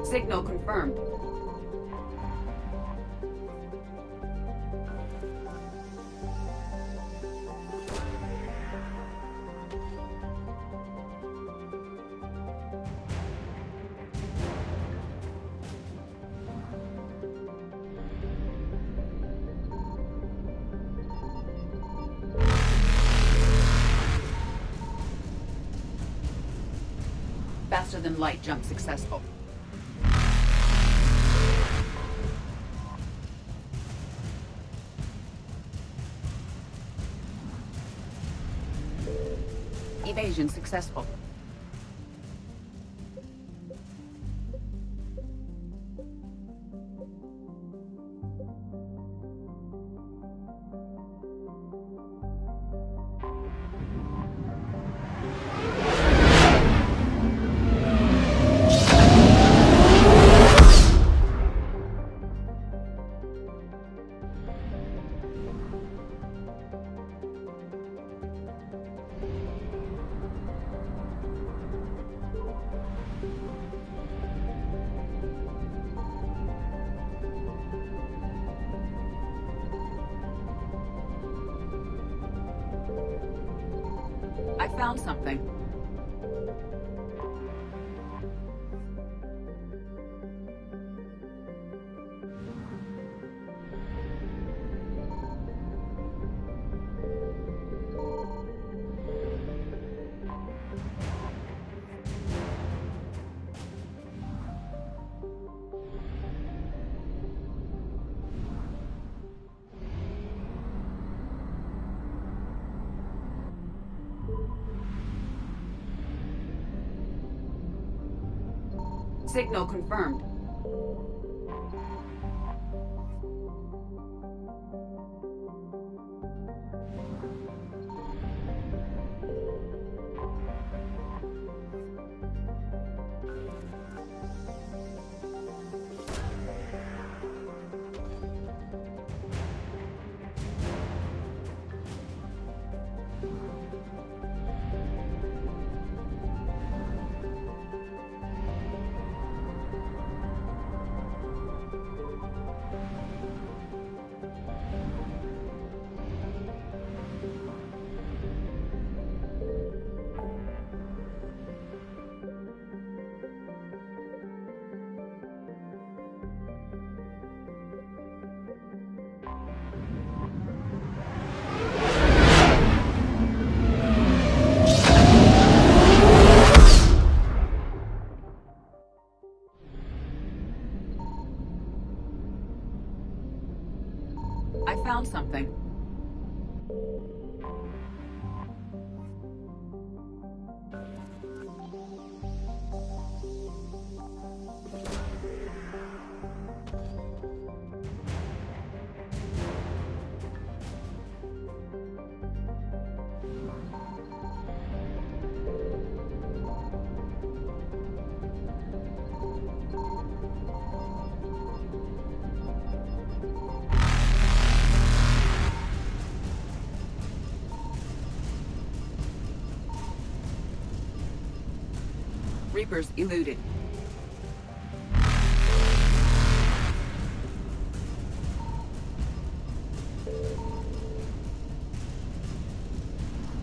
Signal confirmed. Faster than light jump successful. Evasion successful. I found something. Signal confirmed. I found something. Reapers eluded.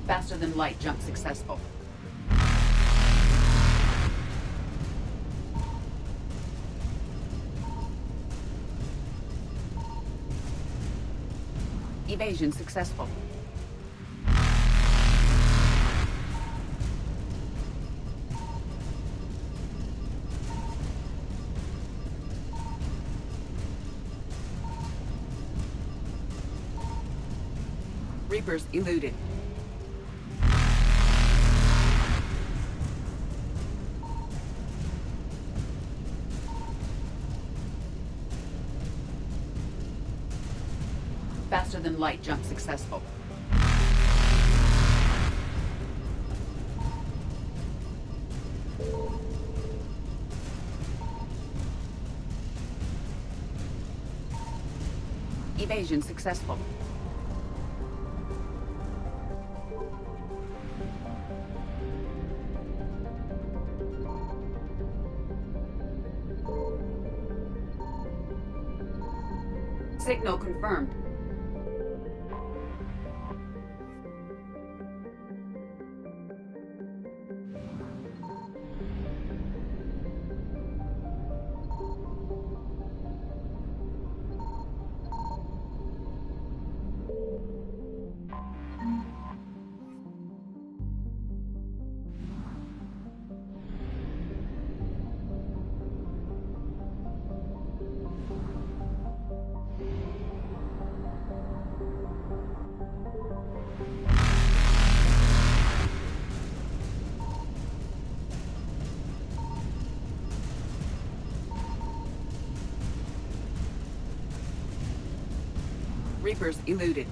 Faster than light jump successful. Evasion successful. Reapers eluded. Faster than light jump successful. Evasion successful. Signal confirmed. Reapers eluded.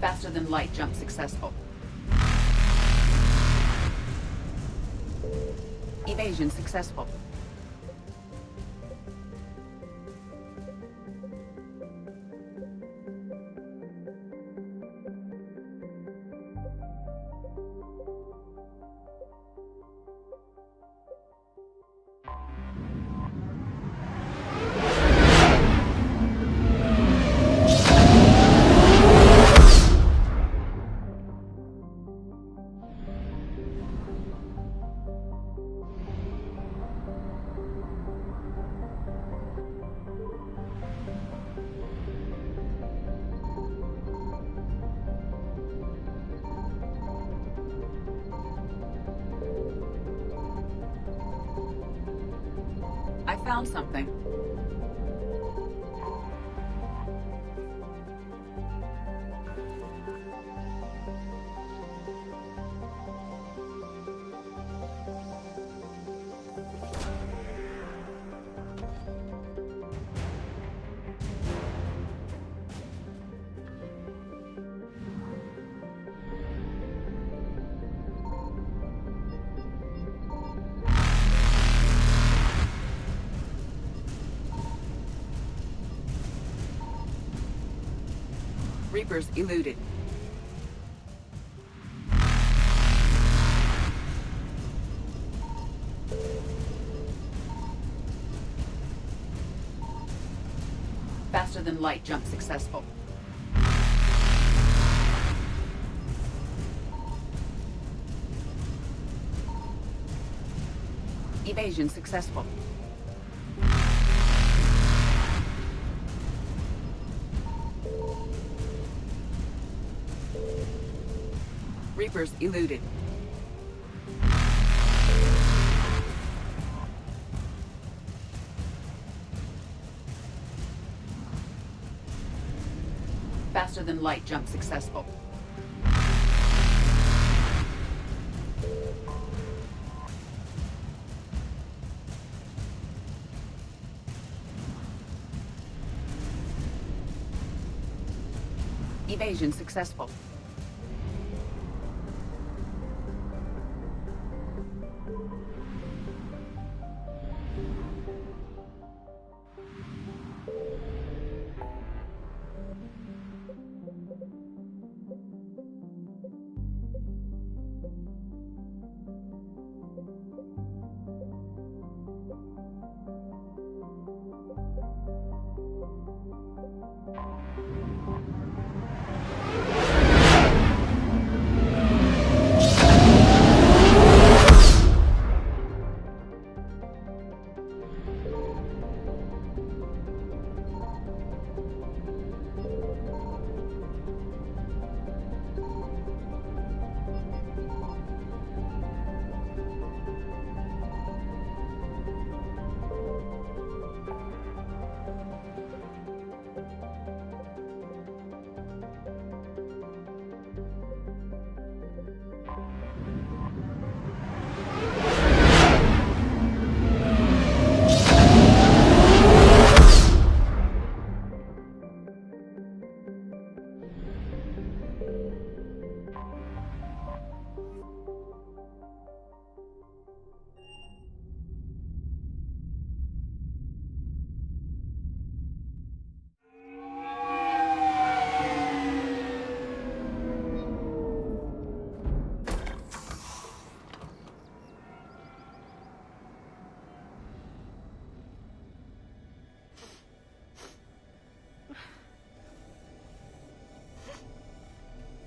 Faster than light jump successful. Evasion successful. found something. Reapers eluded. Faster than light jump successful. Evasion successful. Reapers eluded. Faster than light jump successful. Evasion successful.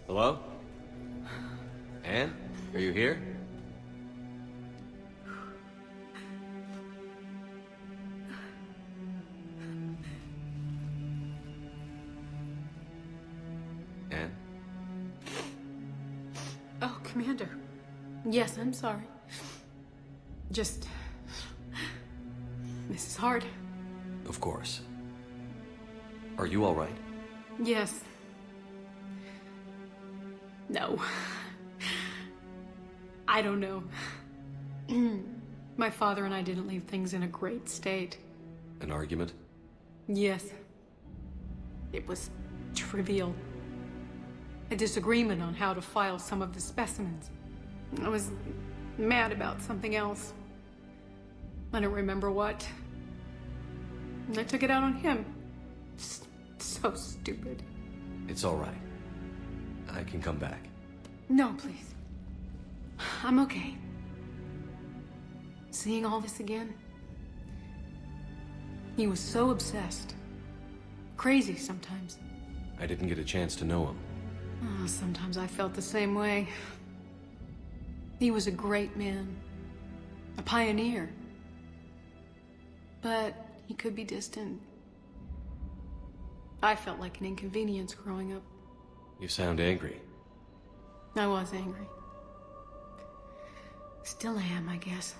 Hello? Anne? Are you here? Anne? Oh, Commander. Yes, I'm sorry. Just... This is hard. Of course. Are you all right? Yes. No. I don't know. My father and I didn't leave things in a great state. An argument? Yes. It was trivial. A disagreement on how to file some of the specimens. I was mad about something else. I don't remember what. And I took it out on him. So stupid. It's all right. I can come back. No, please. I'm okay. Seeing all this again? He was so obsessed. Crazy sometimes. I didn't get a chance to know him. Oh, sometimes I felt the same way. He was a great man. A pioneer. But he could be distant. I felt like an inconvenience growing up. You sound angry. I was angry. Still am, I guess.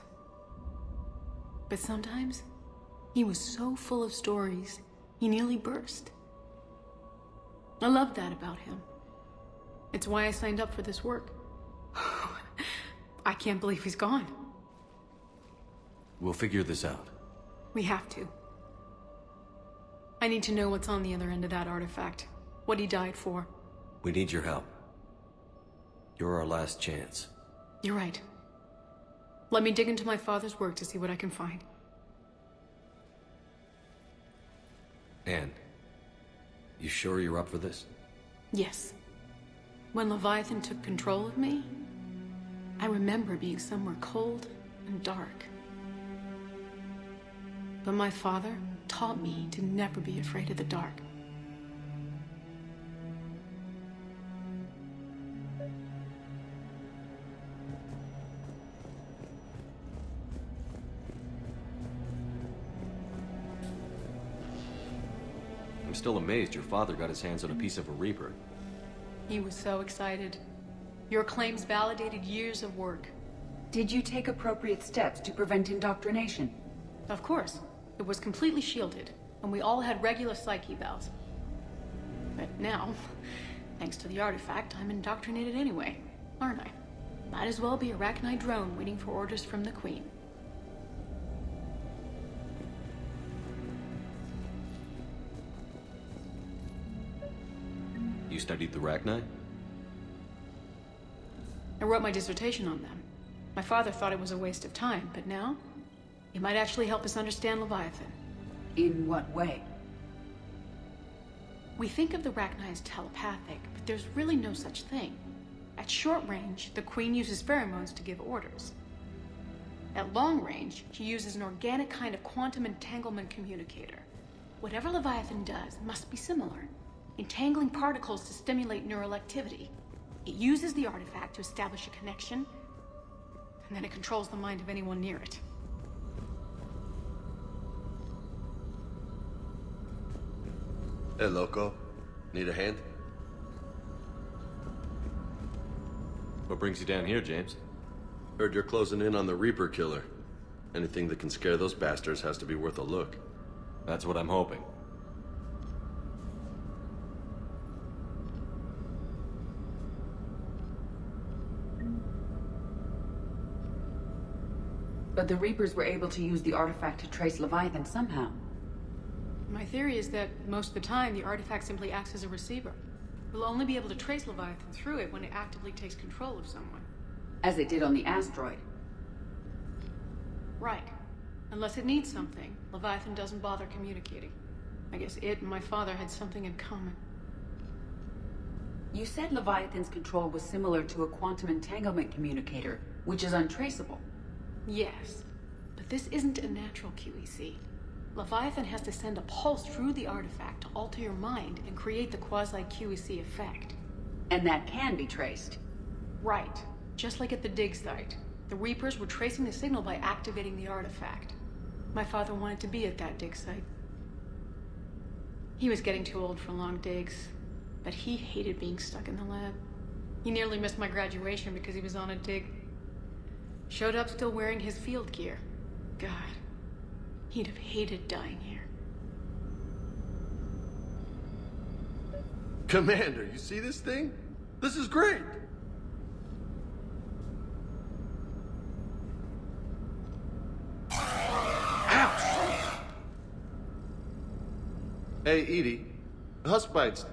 But sometimes, He was so full of stories, he nearly burst. I loved that about him. It's why I signed up for this work. I can't believe he's gone. We'll figure this out. We have to. I need to know what's on the other end of that artifact. What he died for. We need your help. You're our last chance. You're right. Let me dig into my father's work to see what I can find. Anne, you sure you're up for this? Yes. When Leviathan took control of me, I remember being somewhere cold and dark. But my father taught me to never be afraid of the dark. I'm still amazed your father got his hands on a piece of a Reaper. He was so excited. Your claims validated years of work. Did you take appropriate steps to prevent indoctrination? Of course. It was completely shielded, and we all had regular psych evals. But now, thanks to the artifact, I'm indoctrinated anyway, aren't I? Might as well be a Arachnite drone waiting for orders from the Queen. You studied the Arachnite? I wrote my dissertation on them. My father thought it was a waste of time, but now, it might actually help us understand Leviathan. In what way? We think of the Arachnite as telepathic, but there's really no such thing. At short range, the Queen uses pheromones to give orders. At long range, she uses an organic kind of quantum entanglement communicator. Whatever Leviathan does must be similar, entangling particles to stimulate neural activity. It uses the artifact to establish a connection, and then it controls the mind of anyone near it. Hey, Loco. Need a hand? What brings you down here, James? Heard you're closing in on the Reaper killer. Anything that can scare those bastards has to be worth a look. That's what I'm hoping. But the Reapers were able to use the artifact to trace Leviathan somehow. My theory is that most of the time, the artifact simply acts as a receiver. We'll only be able to trace Leviathan through it when it actively takes control of someone. As it did on the asteroid. Right. Unless it needs something, Leviathan doesn't bother communicating. I guess it and my father had something in common. You said Leviathan's control was similar to a quantum entanglement communicator, which is untraceable. Yes, but this isn't a natural QEC. Leviathan has to send a pulse through the artifact to alter your mind and create the quasi-QEC effect. And that can be traced. Right. Just like at the dig site. The Reapers were tracing the signal by activating the artifact. My father wanted to be at that dig site. He was getting too old for long digs, but he hated being stuck in the lab. He nearly missed my graduation because he was on a dig. Showed up still wearing his field gear. God, he'd have hated dying here. Commander, you see this thing? This is great! Ouch! Hey, Edie, husk bites,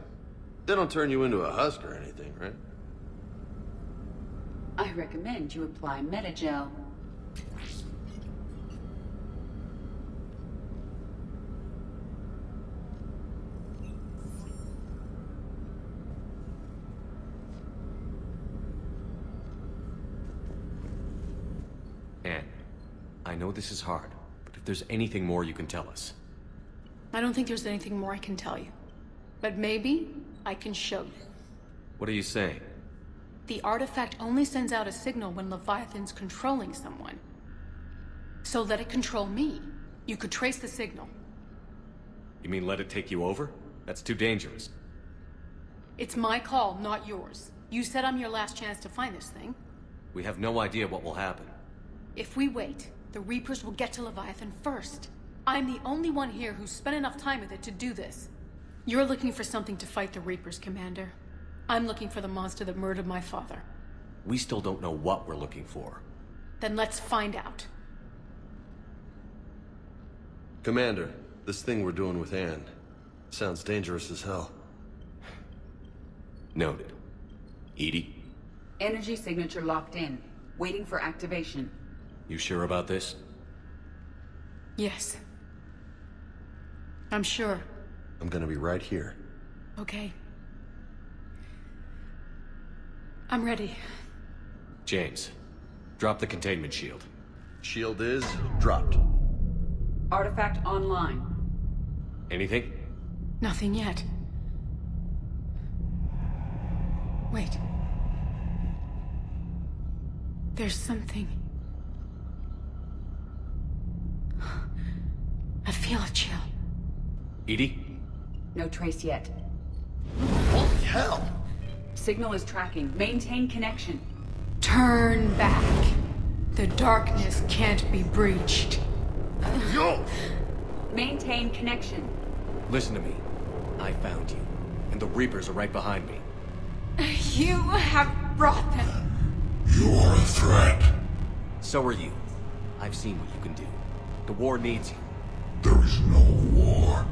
they don't turn you into a husk or anything, right? I recommend you apply Metagel. Anne, I know this is hard, but if there's anything more you can tell us. I don't think there's anything more I can tell you. But maybe I can show you. What are you saying? The artifact only sends out a signal when Leviathan's controlling someone. So let it control me. You could trace the signal. You mean let it take you over? That's too dangerous. It's my call, not yours. You said I'm your last chance to find this thing. We have no idea what will happen. If we wait, the Reapers will get to Leviathan first. I'm the only one here who's spent enough time with it to do this. You're looking for something to fight the Reapers, Commander. I'm looking for the monster that murdered my father. We still don't know what we're looking for. Then let's find out. Commander, this thing we're doing with Anne sounds dangerous as hell. Noted. Edie? Energy signature locked in. Waiting for activation. You sure about this? Yes. I'm sure. I'm gonna be right here. Okay. I'm ready. James, drop the containment shield. Shield is dropped. Artifact online. Anything? Nothing yet. Wait. There's something. I feel a chill. Edie? No trace yet. Holy hell! Signal is tracking. Maintain connection. Turn back. The darkness can't be breached. Yo! Maintain connection. Listen to me. I found you, and the Reapers are right behind me. You have brought them. You are a threat. So are you. I've seen what you can do. The war needs you. There is no war.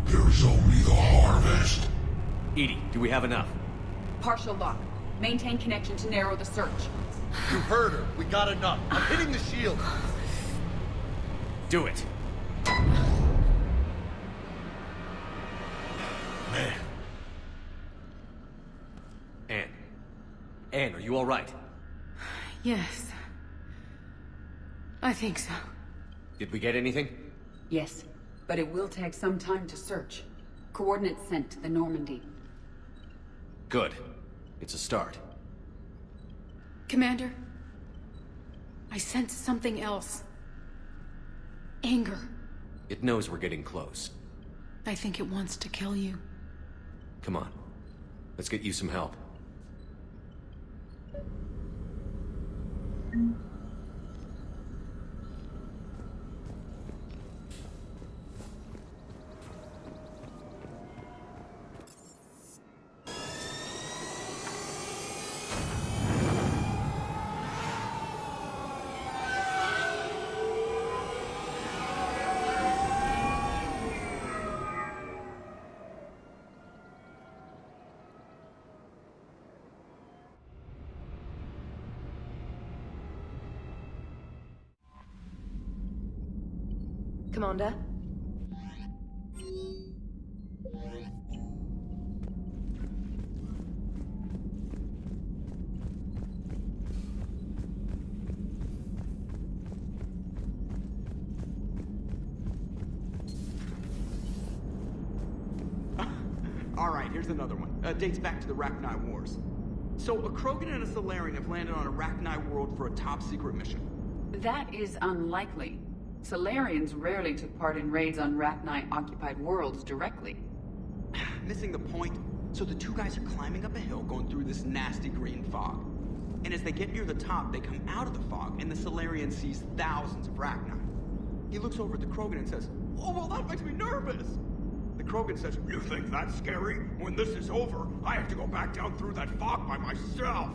There is only the harvest. Edie, do we have enough? Partial lock. Maintain connection to narrow the search. You heard her. We got enough. I'm hitting the shield. Do it. Man. Anne, are you all right? Yes. I think so. Did we get anything? Yes, but it will take some time to search. Coordinates sent to the Normandy. Good. It's a start. Commander, I sense something else. Anger. It knows we're getting close. I think it wants to kill you. Come on. Let's get you some help. Commander? Alright, here's another one. Dates back to the Rachni Wars. So, a Krogan and a Salarian have landed on a Rachni world for a top-secret mission. That is unlikely. Salarians rarely took part in raids on Rachni-occupied worlds directly. Missing the point. So the two guys are climbing up a hill going through this nasty green fog. And as they get near the top, they come out of the fog, and the Salarian sees thousands of Rachni. He looks over at the Krogan and says, "Oh, well, that makes me nervous!" The Krogan says, "You think that's scary? When this is over, I have to go back down through that fog by myself!"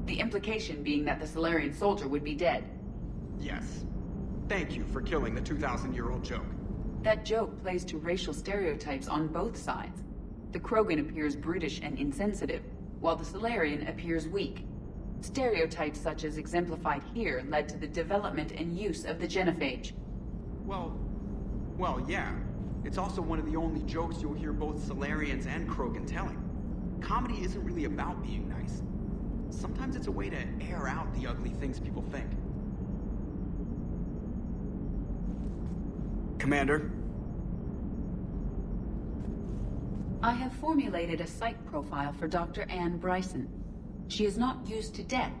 The implication being that the Salarian soldier would be dead. Yes. Thank you for killing the 2,000-year-old joke. That joke plays to racial stereotypes on both sides. The Krogan appears brutish and insensitive, while the Salarian appears weak. Stereotypes such as exemplified here led to the development and use of the genophage. Well, yeah. It's also one of the only jokes you'll hear both Salarians and Krogan telling. Comedy isn't really about being nice. Sometimes it's a way to air out the ugly things people think. Commander? I have formulated a psych profile for Dr. Anne Bryson. She is not used to death,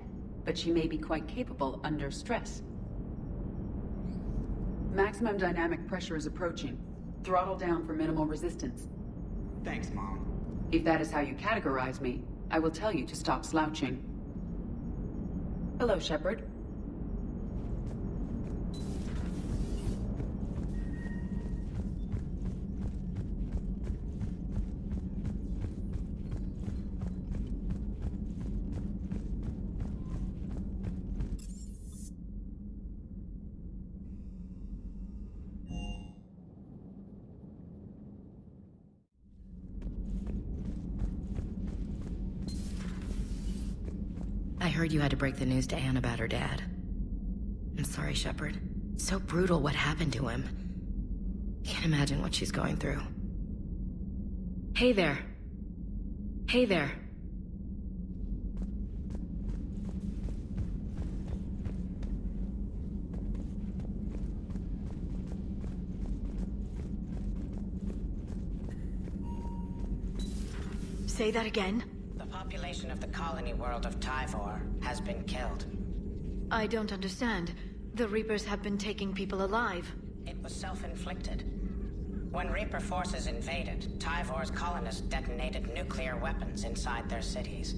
but she may be quite capable under stress. Maximum dynamic pressure is approaching. Throttle down for minimal resistance. Thanks, Mom. If that is how you categorize me, I will tell you to stop slouching. Hello, Shepard. heard you had to break the news to Anne about her dad. I'm sorry, Shepard. It's so brutal what happened to him. Can't imagine what she's going through. Hey there. Hey there. Say that again? The population of the colony world of Tyvor has been killed. I don't understand. The Reapers have been taking people alive. It was self-inflicted. When Reaper forces invaded, Tyvor's colonists detonated nuclear weapons inside their cities.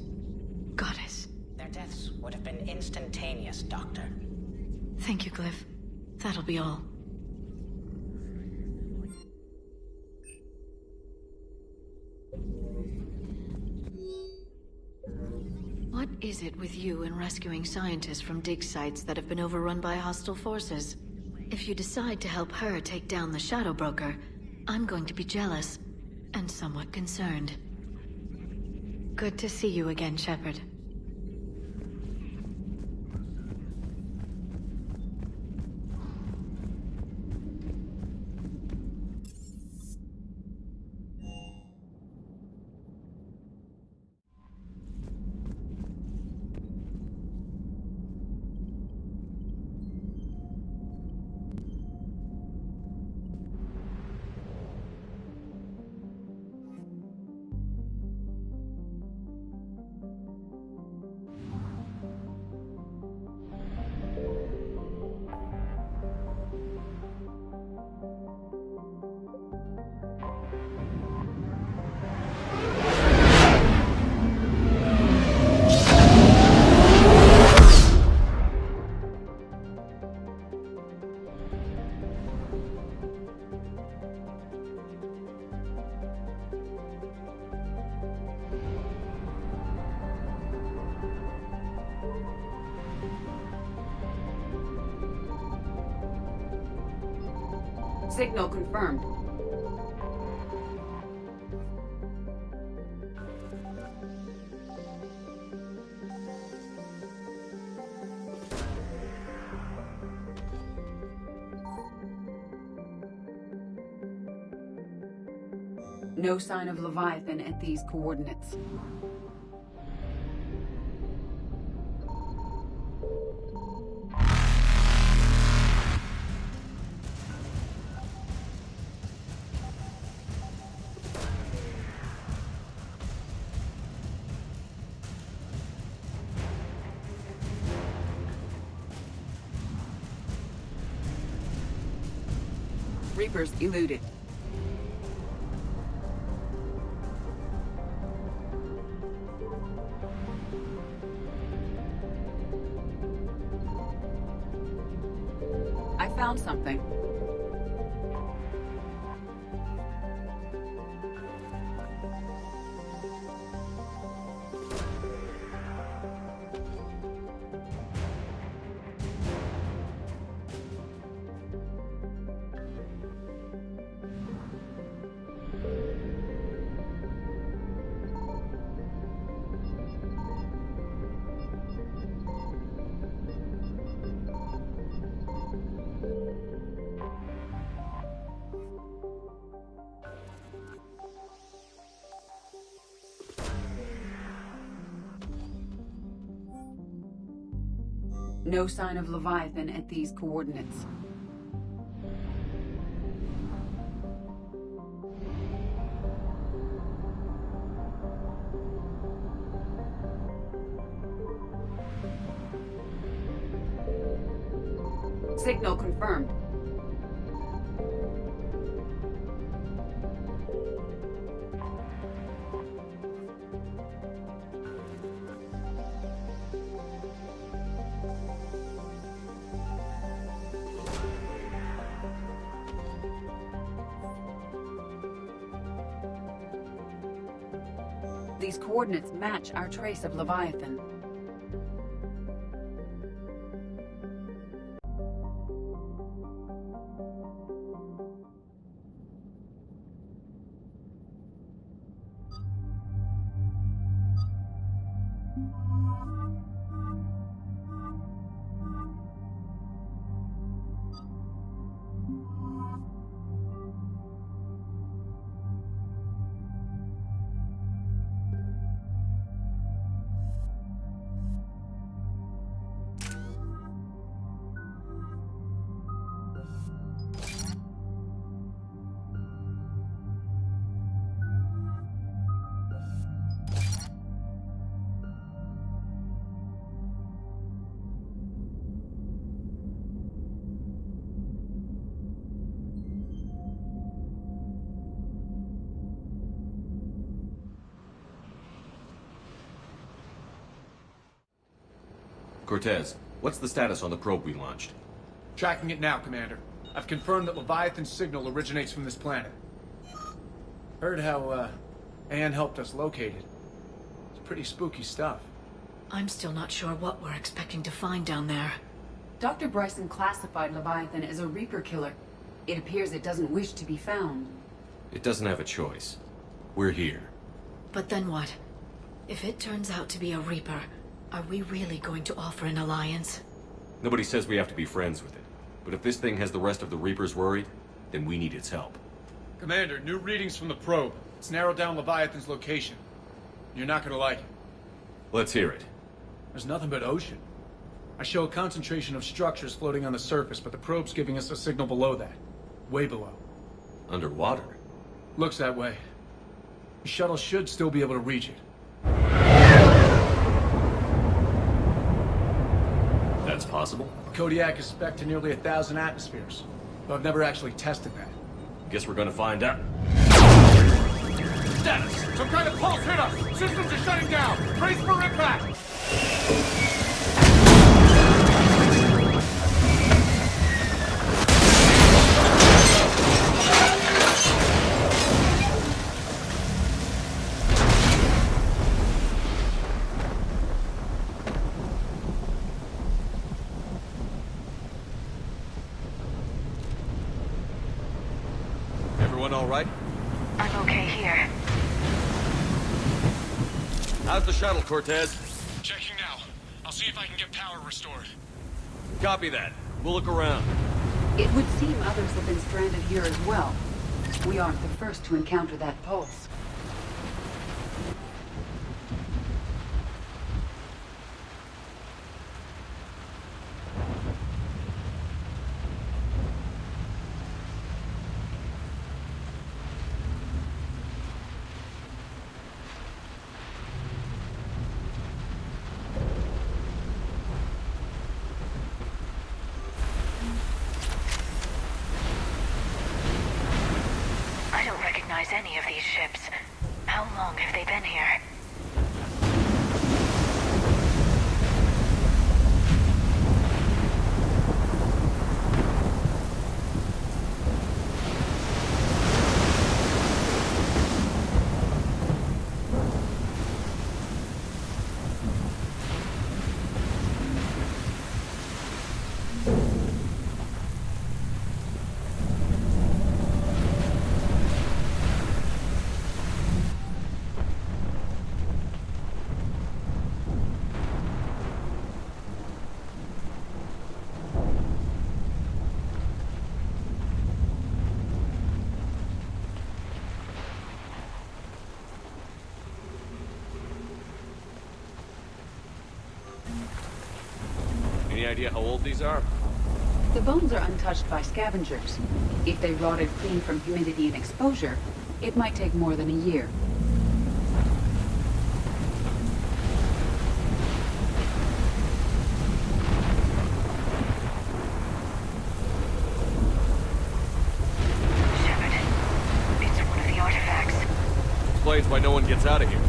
Goddess. Their deaths would have been instantaneous, Doctor. Thank you, Glyph. That'll be all. What is it with you and rescuing scientists from dig sites that have been overrun by hostile forces? If you decide to help her take down the Shadow Broker, I'm going to be jealous and somewhat concerned. Good to see you again, Shepard. Signal confirmed. No sign of Leviathan at these coordinates. Reapers eluded. I found something. No sign of Leviathan at these coordinates. Signal confirmed. These coordinates match our trace of Leviathan. Cortez, what's the status on the probe we launched? Tracking it now, Commander. I've confirmed that Leviathan's signal originates from this planet. Heard how, Anne helped us locate it. It's pretty spooky stuff. I'm still not sure what we're expecting to find down there. Dr. Bryson classified Leviathan as a Reaper killer. It appears it doesn't wish to be found. It doesn't have a choice. We're here. But then what? If it turns out to be a Reaper, are we really going to offer an alliance? Nobody says we have to be friends with it. But if this thing has the rest of the Reapers worried, then we need its help. Commander, new readings from the probe. It's narrowed down Leviathan's location. You're not gonna like it. Let's hear it. There's nothing but ocean. I show a concentration of structures floating on the surface, but the probe's giving us a signal below that. Way below. Underwater? Looks that way. The shuttle should still be able to reach it. That's possible? Kodiak is spec'd to nearly 1,000 atmospheres, but I've never actually tested that. Guess we're gonna find out. Status! Some kind of pulse hit us! Systems are shutting down! Brace for impact! Everyone all right? I'm okay here. How's the shuttle, Cortez? Checking now. I'll see if I can get power restored. Copy that. We'll look around. It would seem others have been stranded here as well. We aren't the first to encounter that pulse. I don't recognize any of these ships. How long have they been here? Any idea how old these are? The bones are untouched by scavengers. If they rotted clean from humidity and exposure, it might take more than a year. Shepard, it's one of the artifacts. Explains why no one gets out of here.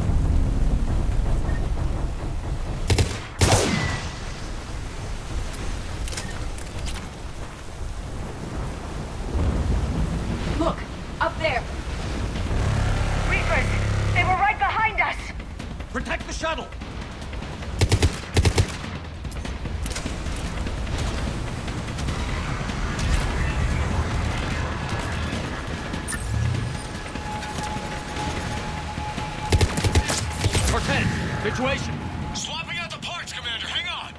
Look! Up there! Reapers! They were right behind us! Protect the shuttle! Cortez, situation! Swapping out the parts, Commander. Hang on.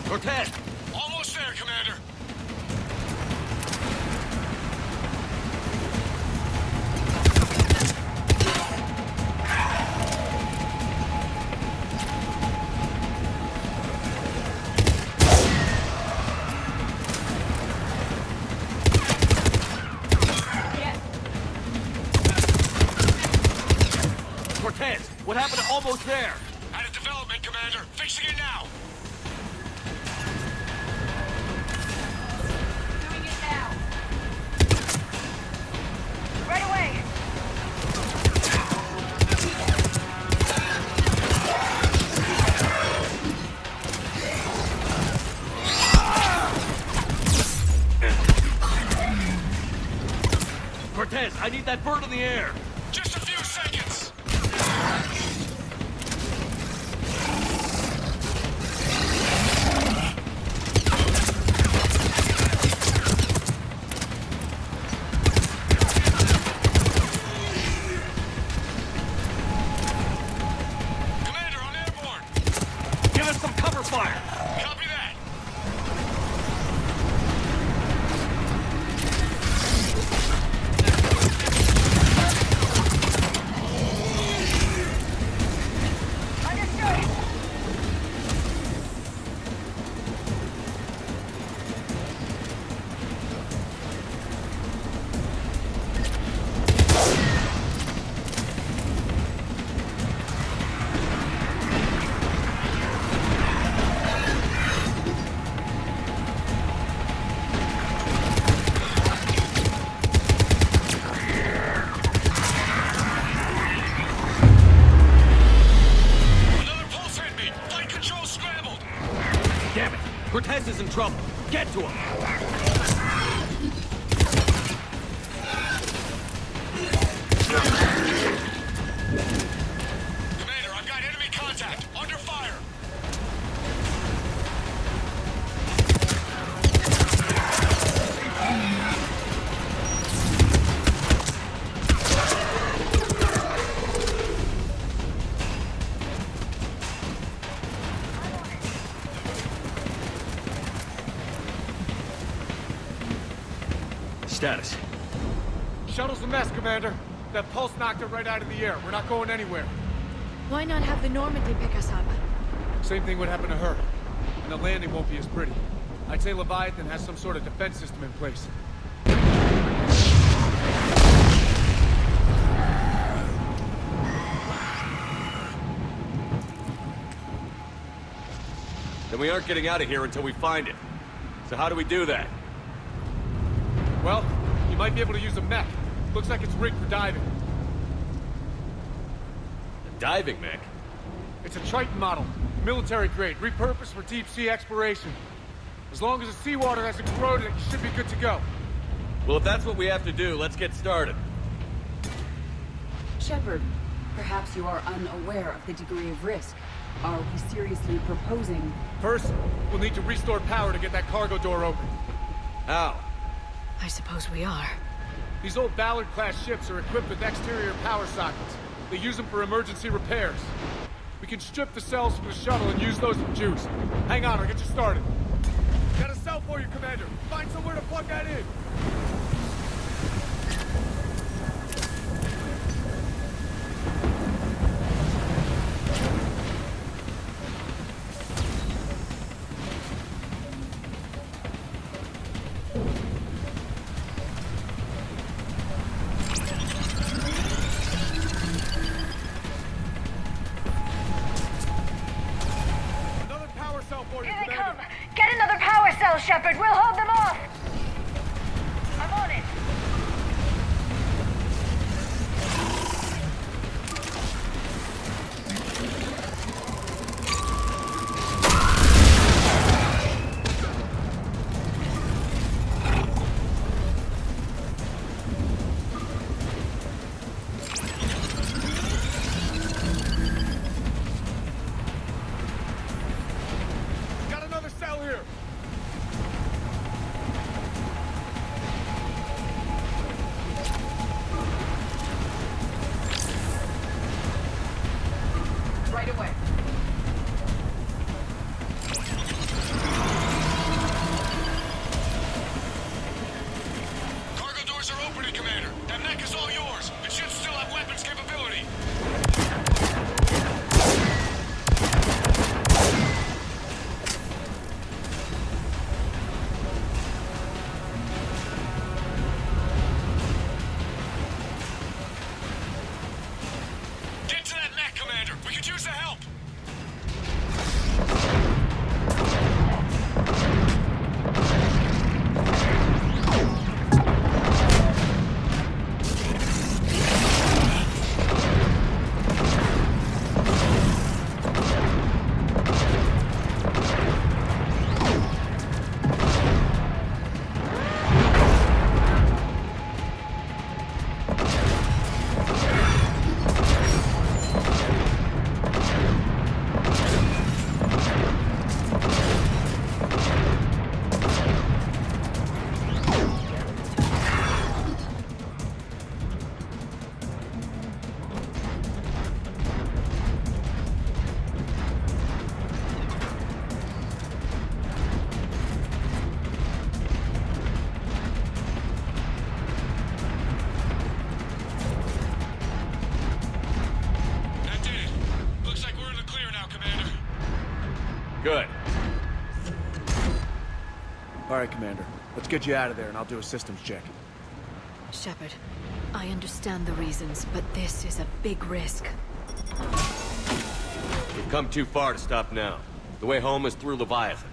Cortez! Almost there, Commander. Cortez, what happened to almost there? Out of development, Commander. Fixing it now. Doing it now. Right away. Cortez, I need that bird in the air. Just a few seconds. Commander, I'm airborne. Give us some cover fire. Copy that. Cortez is in trouble. Get to him. Commander, I've got enemy contact. Under fire. Status. Shuttle's a mess, Commander. That pulse knocked it right out of the air. We're not going anywhere. Why not have the Normandy pick us up? Same thing would happen to her. And the landing won't be as pretty. I'd say Leviathan has some sort of defense system in place. Then we aren't getting out of here until we find it. So how do we do that? Well, you might be able to use a mech. Looks like it's rigged for diving. A diving mech? It's a Triton model. Military grade, repurposed for deep sea exploration. As long as the seawater hasn't corroded it, you should be good to go. Well, if that's what we have to do, let's get started. Shepard, perhaps you are unaware of the degree of risk. Are we seriously proposing... First, we'll need to restore power to get that cargo door open. How? I suppose we are. These old Ballard-class ships are equipped with exterior power sockets. They use them for emergency repairs. We can strip the cells from the shuttle and use those for juice. Hang on, I'll get you started. Got a cell for you, Commander. Find somewhere to plug that in. Here they come! Get another power cell, Shepard! We'll hold them off! I'm Get to that mech, Commander! We could use the help! Good. All right, Commander. Let's get you out of there, and I'll do a systems check. Shepard, I understand the reasons, but this is a big risk. We've come too far to stop now. The way home is through Leviathan.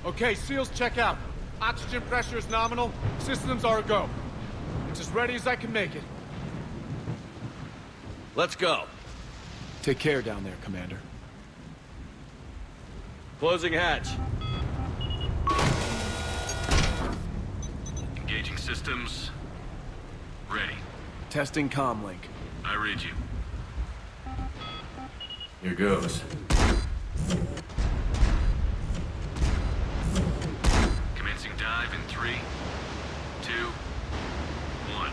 Okay, SEALs check out. Oxygen pressure is nominal. Systems are a go. It's as ready as I can make it. Let's go. Take care down there, Commander. Closing hatch. Engaging systems. Ready. Testing comlink. I read you. Here goes. Commencing dive in 3, 2, 1.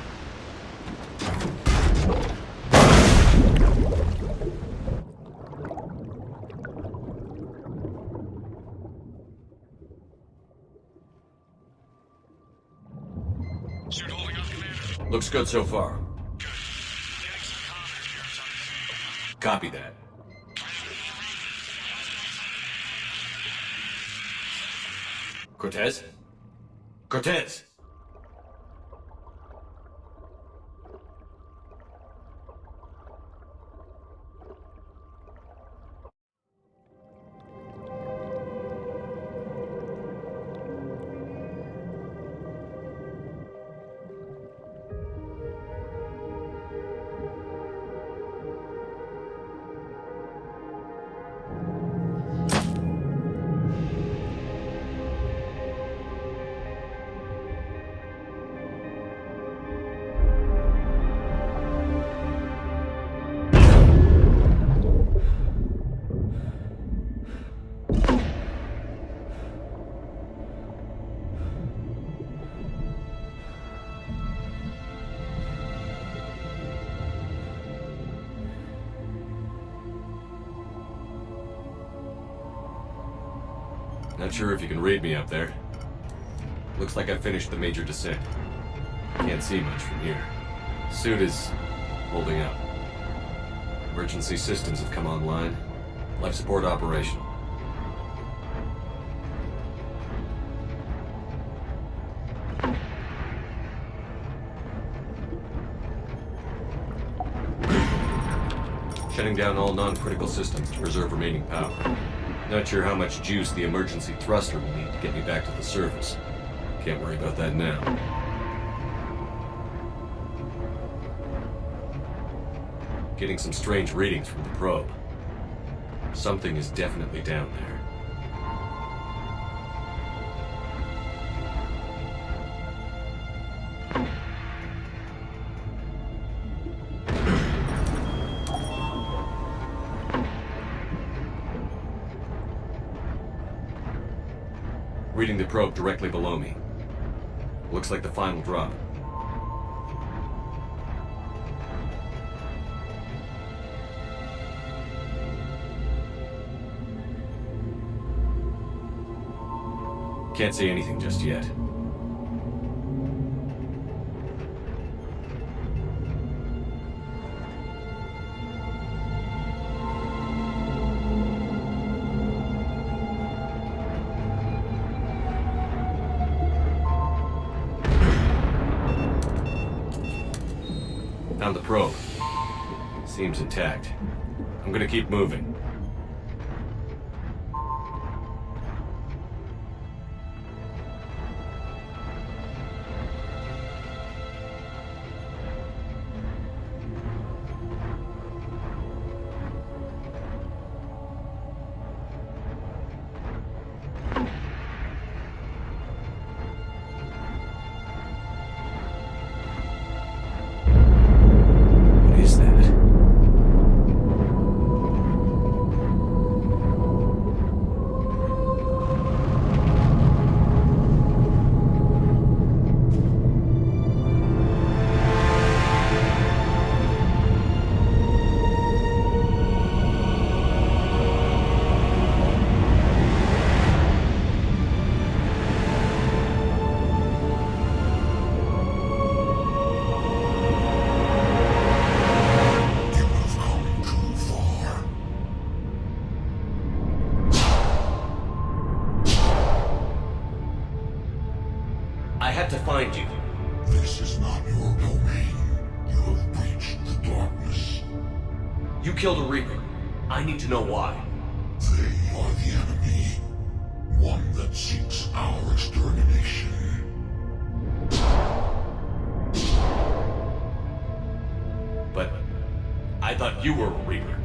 Suit holding up, Commander. Looks good so far. Copy that. Cortez? Cortez! Not sure if you can read me up there. Looks like I finished the major descent. Can't see much from here. Suit is holding up. Emergency systems have come online. Life support operational. Shutting down all non-critical systems to preserve remaining power. Not sure how much juice the emergency thruster will need to get me back to the surface. Can't worry about that now. Getting some strange readings from the probe. Something is definitely down there. Reading the probe directly below me. Looks like the final drop. Can't see anything just yet. Found the probe. Seems intact. I'm gonna keep moving. What is that? I had to find you. This is not your domain. You have breached the darkness. You killed a Reaper. I need to know why. They are the enemy. One that seeks our extermination. But I thought you were a Reaper.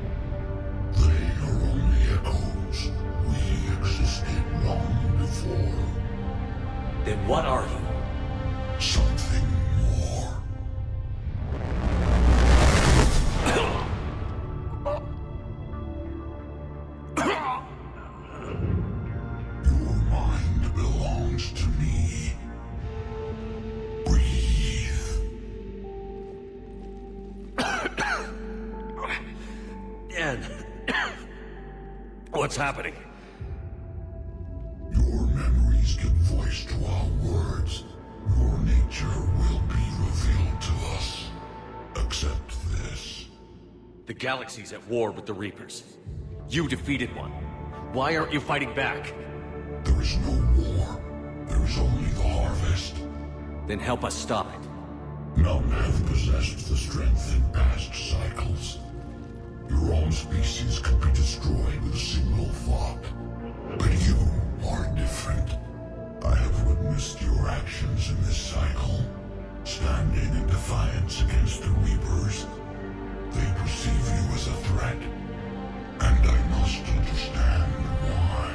They are only echoes. We existed long before. Then what are you? Something more. Your mind belongs to me. Breathe. Dan. What's happening? Your memories give voice to our words. Your nature will be revealed to us. Accept this. The galaxy's at war with the Reapers. You defeated one. Why aren't you fighting back? There is no war. There is only the harvest. Then help us stop it. None have possessed the strength in past cycles. Your own species could be destroyed with a single thought. But you are different. I have witnessed your actions in this cycle, standing in defiance against the Reapers. They perceive you as a threat, and I must understand why.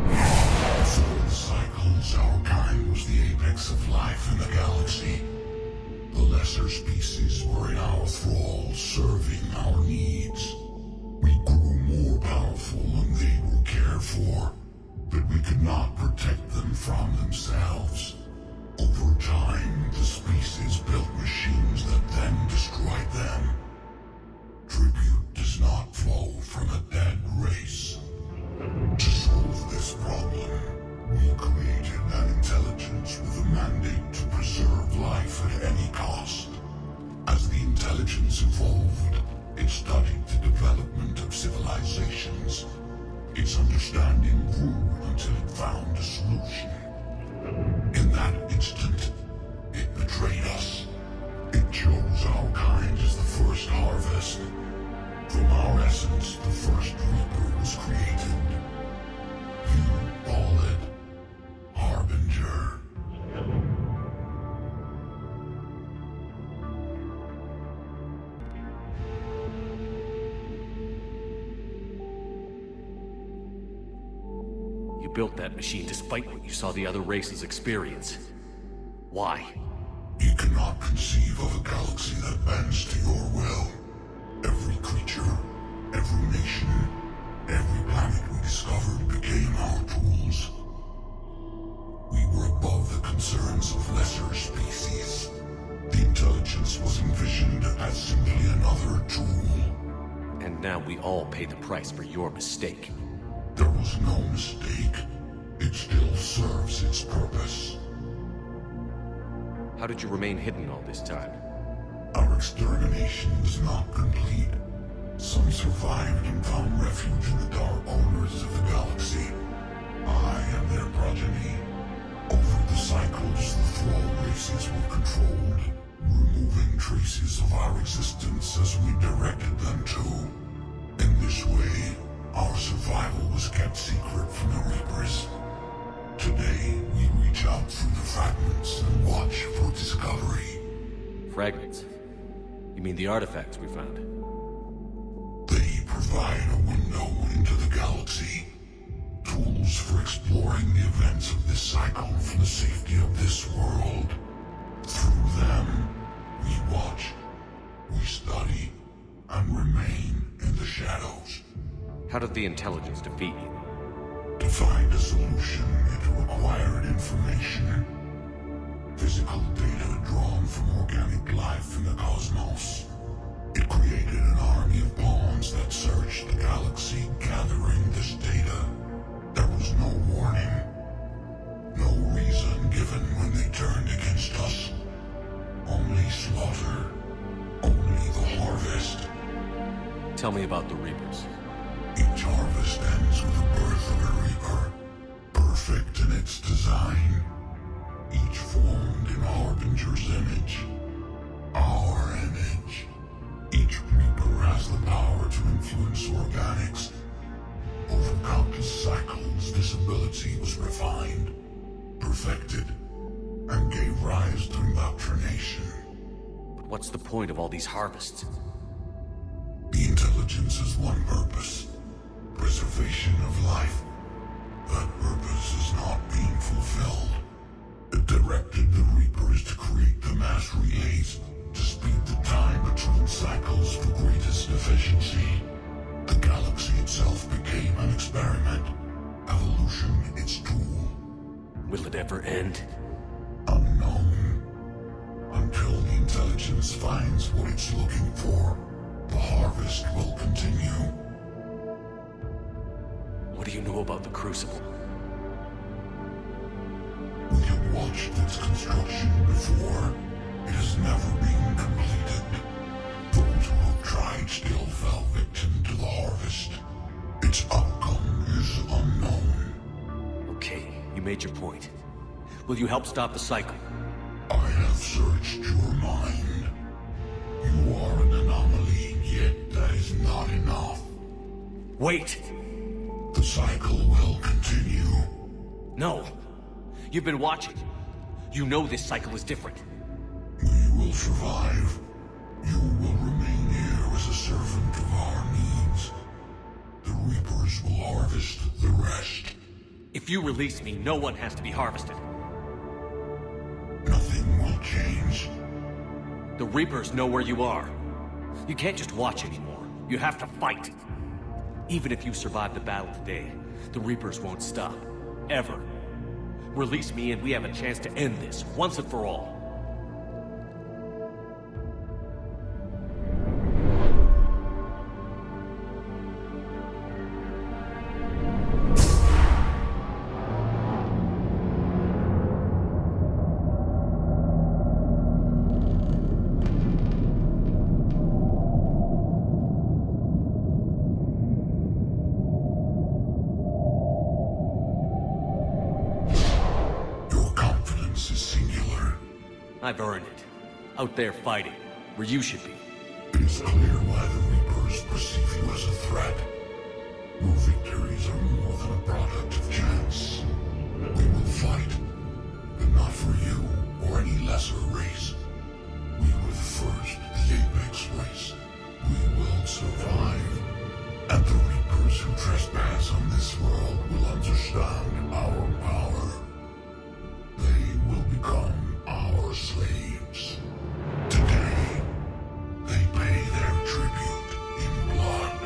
Before the cycles, our kind was the apex of life in the galaxy. The lesser species were in our thrall, serving our needs. We grew more powerful and they were cared for, but we could not protect them from themselves. Over time, the species built machines that then destroyed them. Tribute does not flow from a dead race. To solve this problem, we created an intelligence with a mandate to preserve life at any cost. As the intelligence evolved, it studied the development of civilizations. Its understanding grew until it found a solution. In that instant, it betrayed us. It chose our kind as the first harvest. From our essence, the first Reaper was created. You call it Harbinger. You built that machine despite what you saw the other races experience. Why? You cannot conceive of a galaxy that bends to your will. Every creature, every nation, every planet we discovered became our tools. We were above the concerns of lesser species. The intelligence was envisioned as simply another tool. And now we all pay the price for your mistake. There was no mistake. It still serves its purpose. How did you remain hidden all this time? Our extermination was not complete. Some survived and found refuge in the dark corners of the galaxy. I and their progeny. Over the cycles, the Thrall races were controlled, removing traces of our existence as we directed them to. In this way, our survival was kept secret from the Reapers. Today, we reach out through the fragments and watch for discovery. Fragments? You mean the artifacts we found? They provide a window into the galaxy. Tools for exploring the events of this cycle from the safety of this world. Through them, we watch, we study, and remain in the shadows. How did the intelligence defeat you? To find a solution, it required information. Physical data drawn from organic life in the cosmos. It created an army of pawns that searched the galaxy, gathering this data. There was no warning. No reason given when they turned against us. Only slaughter. Only the harvest. Tell me about the Reapers. Each harvest ends with the birth of a Reaper. Perfect in its design. Each formed in Harbinger's image. Our image. Each Reaper has the power to influence organics. Over countless cycles, this ability was refined, perfected, and gave rise to indoctrination. But what's the point of all these harvests? The intelligence has one purpose. Preservation of life. That purpose is not being fulfilled. It directed the Reapers to create the mass relays to speed the time between cycles for greatest efficiency. The galaxy itself became an experiment. Evolution its tool. Will it ever end? Unknown. Until the intelligence finds what it's looking for, the harvest will continue. What do you know about the Crucible? We have watched its construction before. It has never been completed. Those who have tried still fell victim to the harvest. Its outcome is unknown. Okay, you made your point. Will you help stop the cycle? I have searched your mind. You are an anomaly, yet that is not enough. Wait! The cycle will continue. No! You've been watching. You know this cycle is different. We will survive. You will remain here as a servant of our needs. The Reapers will harvest the rest. If you release me, no one has to be harvested. Nothing will change. The Reapers know where you are. You can't just watch anymore. You have to fight. Even if you survive the battle today, the Reapers won't stop. Ever. Release me and we have a chance to end this, once and for all. I've earned it. Out there fighting, where you should be. It is clear why the Reapers perceive you as a threat. Your victories are more than a product of chance. We will fight, but not for you or any lesser race. We were the first, the Apex race. We will survive. And the Reapers who trespass on this world will understand our power. They will become our slaves. Today, they pay their tribute in blood.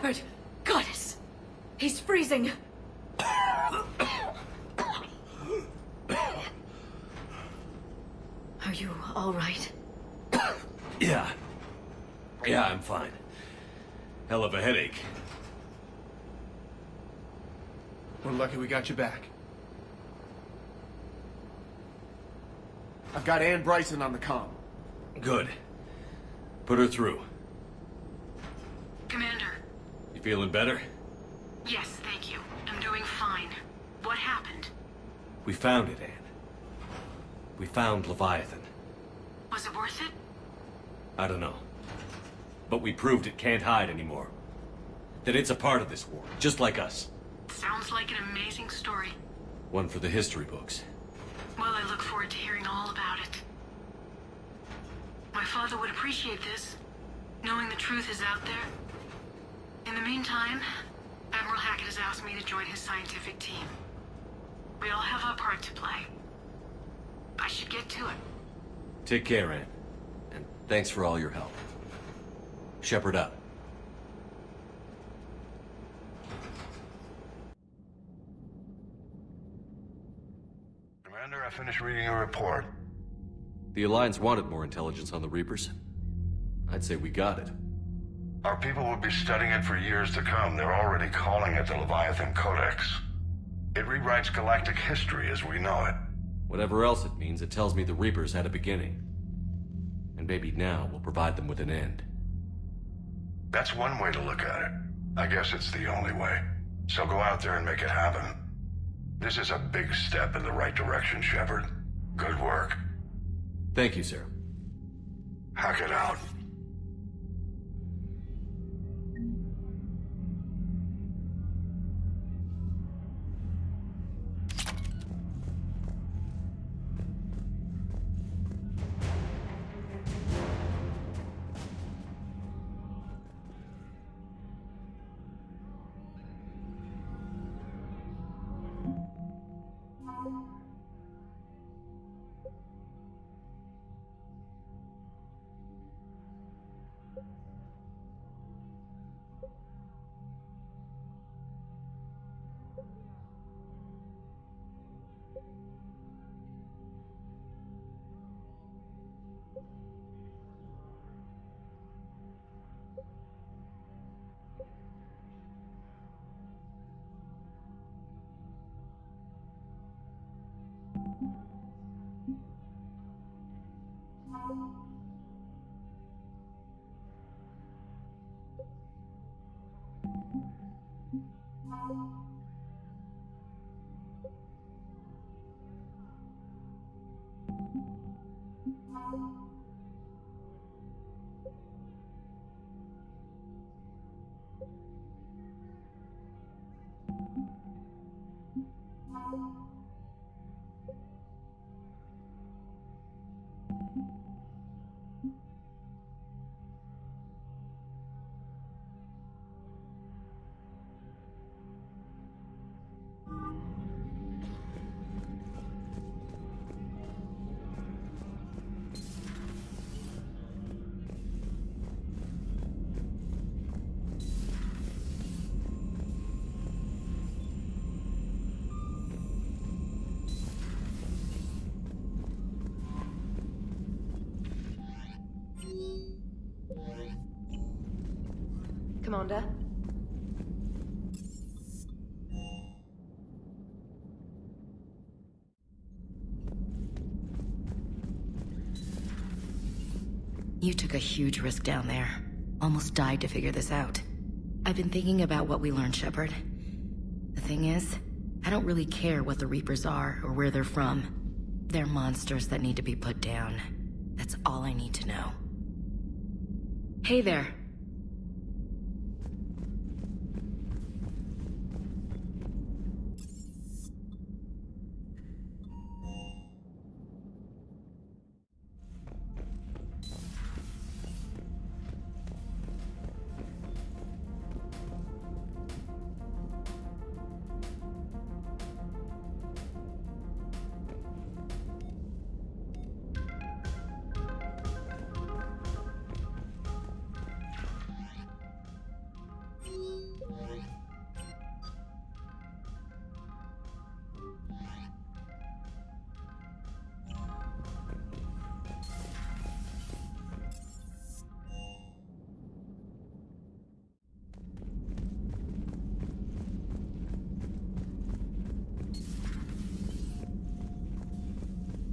Shepard! Goddess! He's freezing! Are you all right? Yeah. Yeah, I'm fine. Hell of a headache. We're lucky we got you back. I've got Ann Bryson on the comm. Good. Put her through. Commander. You feeling better? Yes, thank you. I'm doing fine. What happened? We found it, Anne. We found Leviathan. Was it worth it? I don't know. But we proved it can't hide anymore. That it's a part of this war, just like us. Sounds like an amazing story. One for the history books. Well, I look forward to hearing all about it. My father would appreciate this, knowing the truth is out there. In the meantime, Admiral Hackett has asked me to join his scientific team. We all have our part to play. I should get to it. Take care, Anne. And thanks for all your help. Shepard up. Commander, I finished reading your report. The Alliance wanted more intelligence on the Reapers. I'd say we got it. Our people will be studying it for years to come. They're already calling it the Leviathan Codex. It rewrites galactic history as we know it. Whatever else it means, it tells me the Reapers had a beginning. And maybe now we'll provide them with an end. That's one way to look at it. I guess it's the only way. So go out there and make it happen. This is a big step in the right direction, Shepard. Good work. Thank you, sir. Hackett out. Commander? You took a huge risk down there. Almost died to figure this out. I've been thinking about what we learned, Shepard. The thing is, I don't really care what the Reapers are or where they're from. They're monsters that need to be put down. That's all I need to know. Hey there.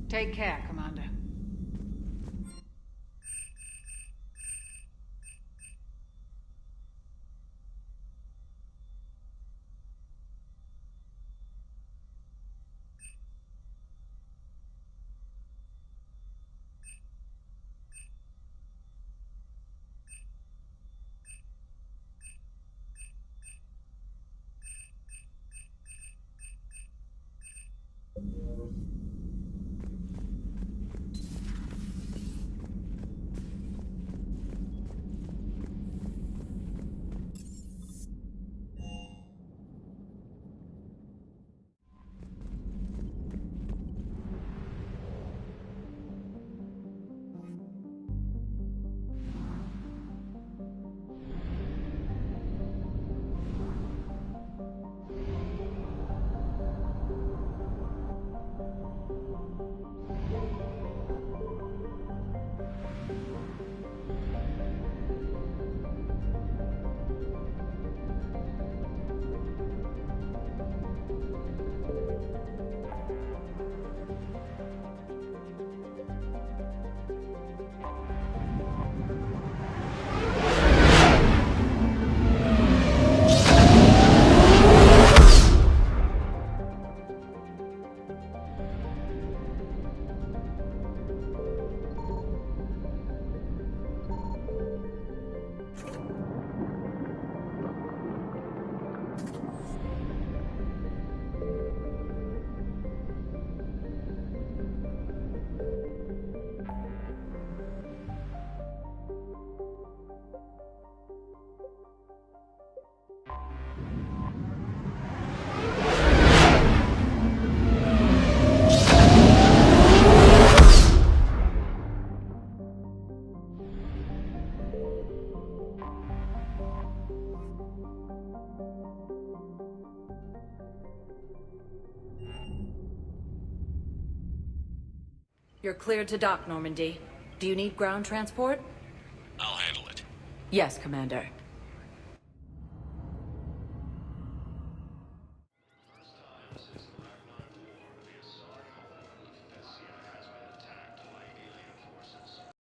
Take care, Commander. You're cleared to dock, Normandy. Do you need ground transport? I'll handle it. Yes, Commander.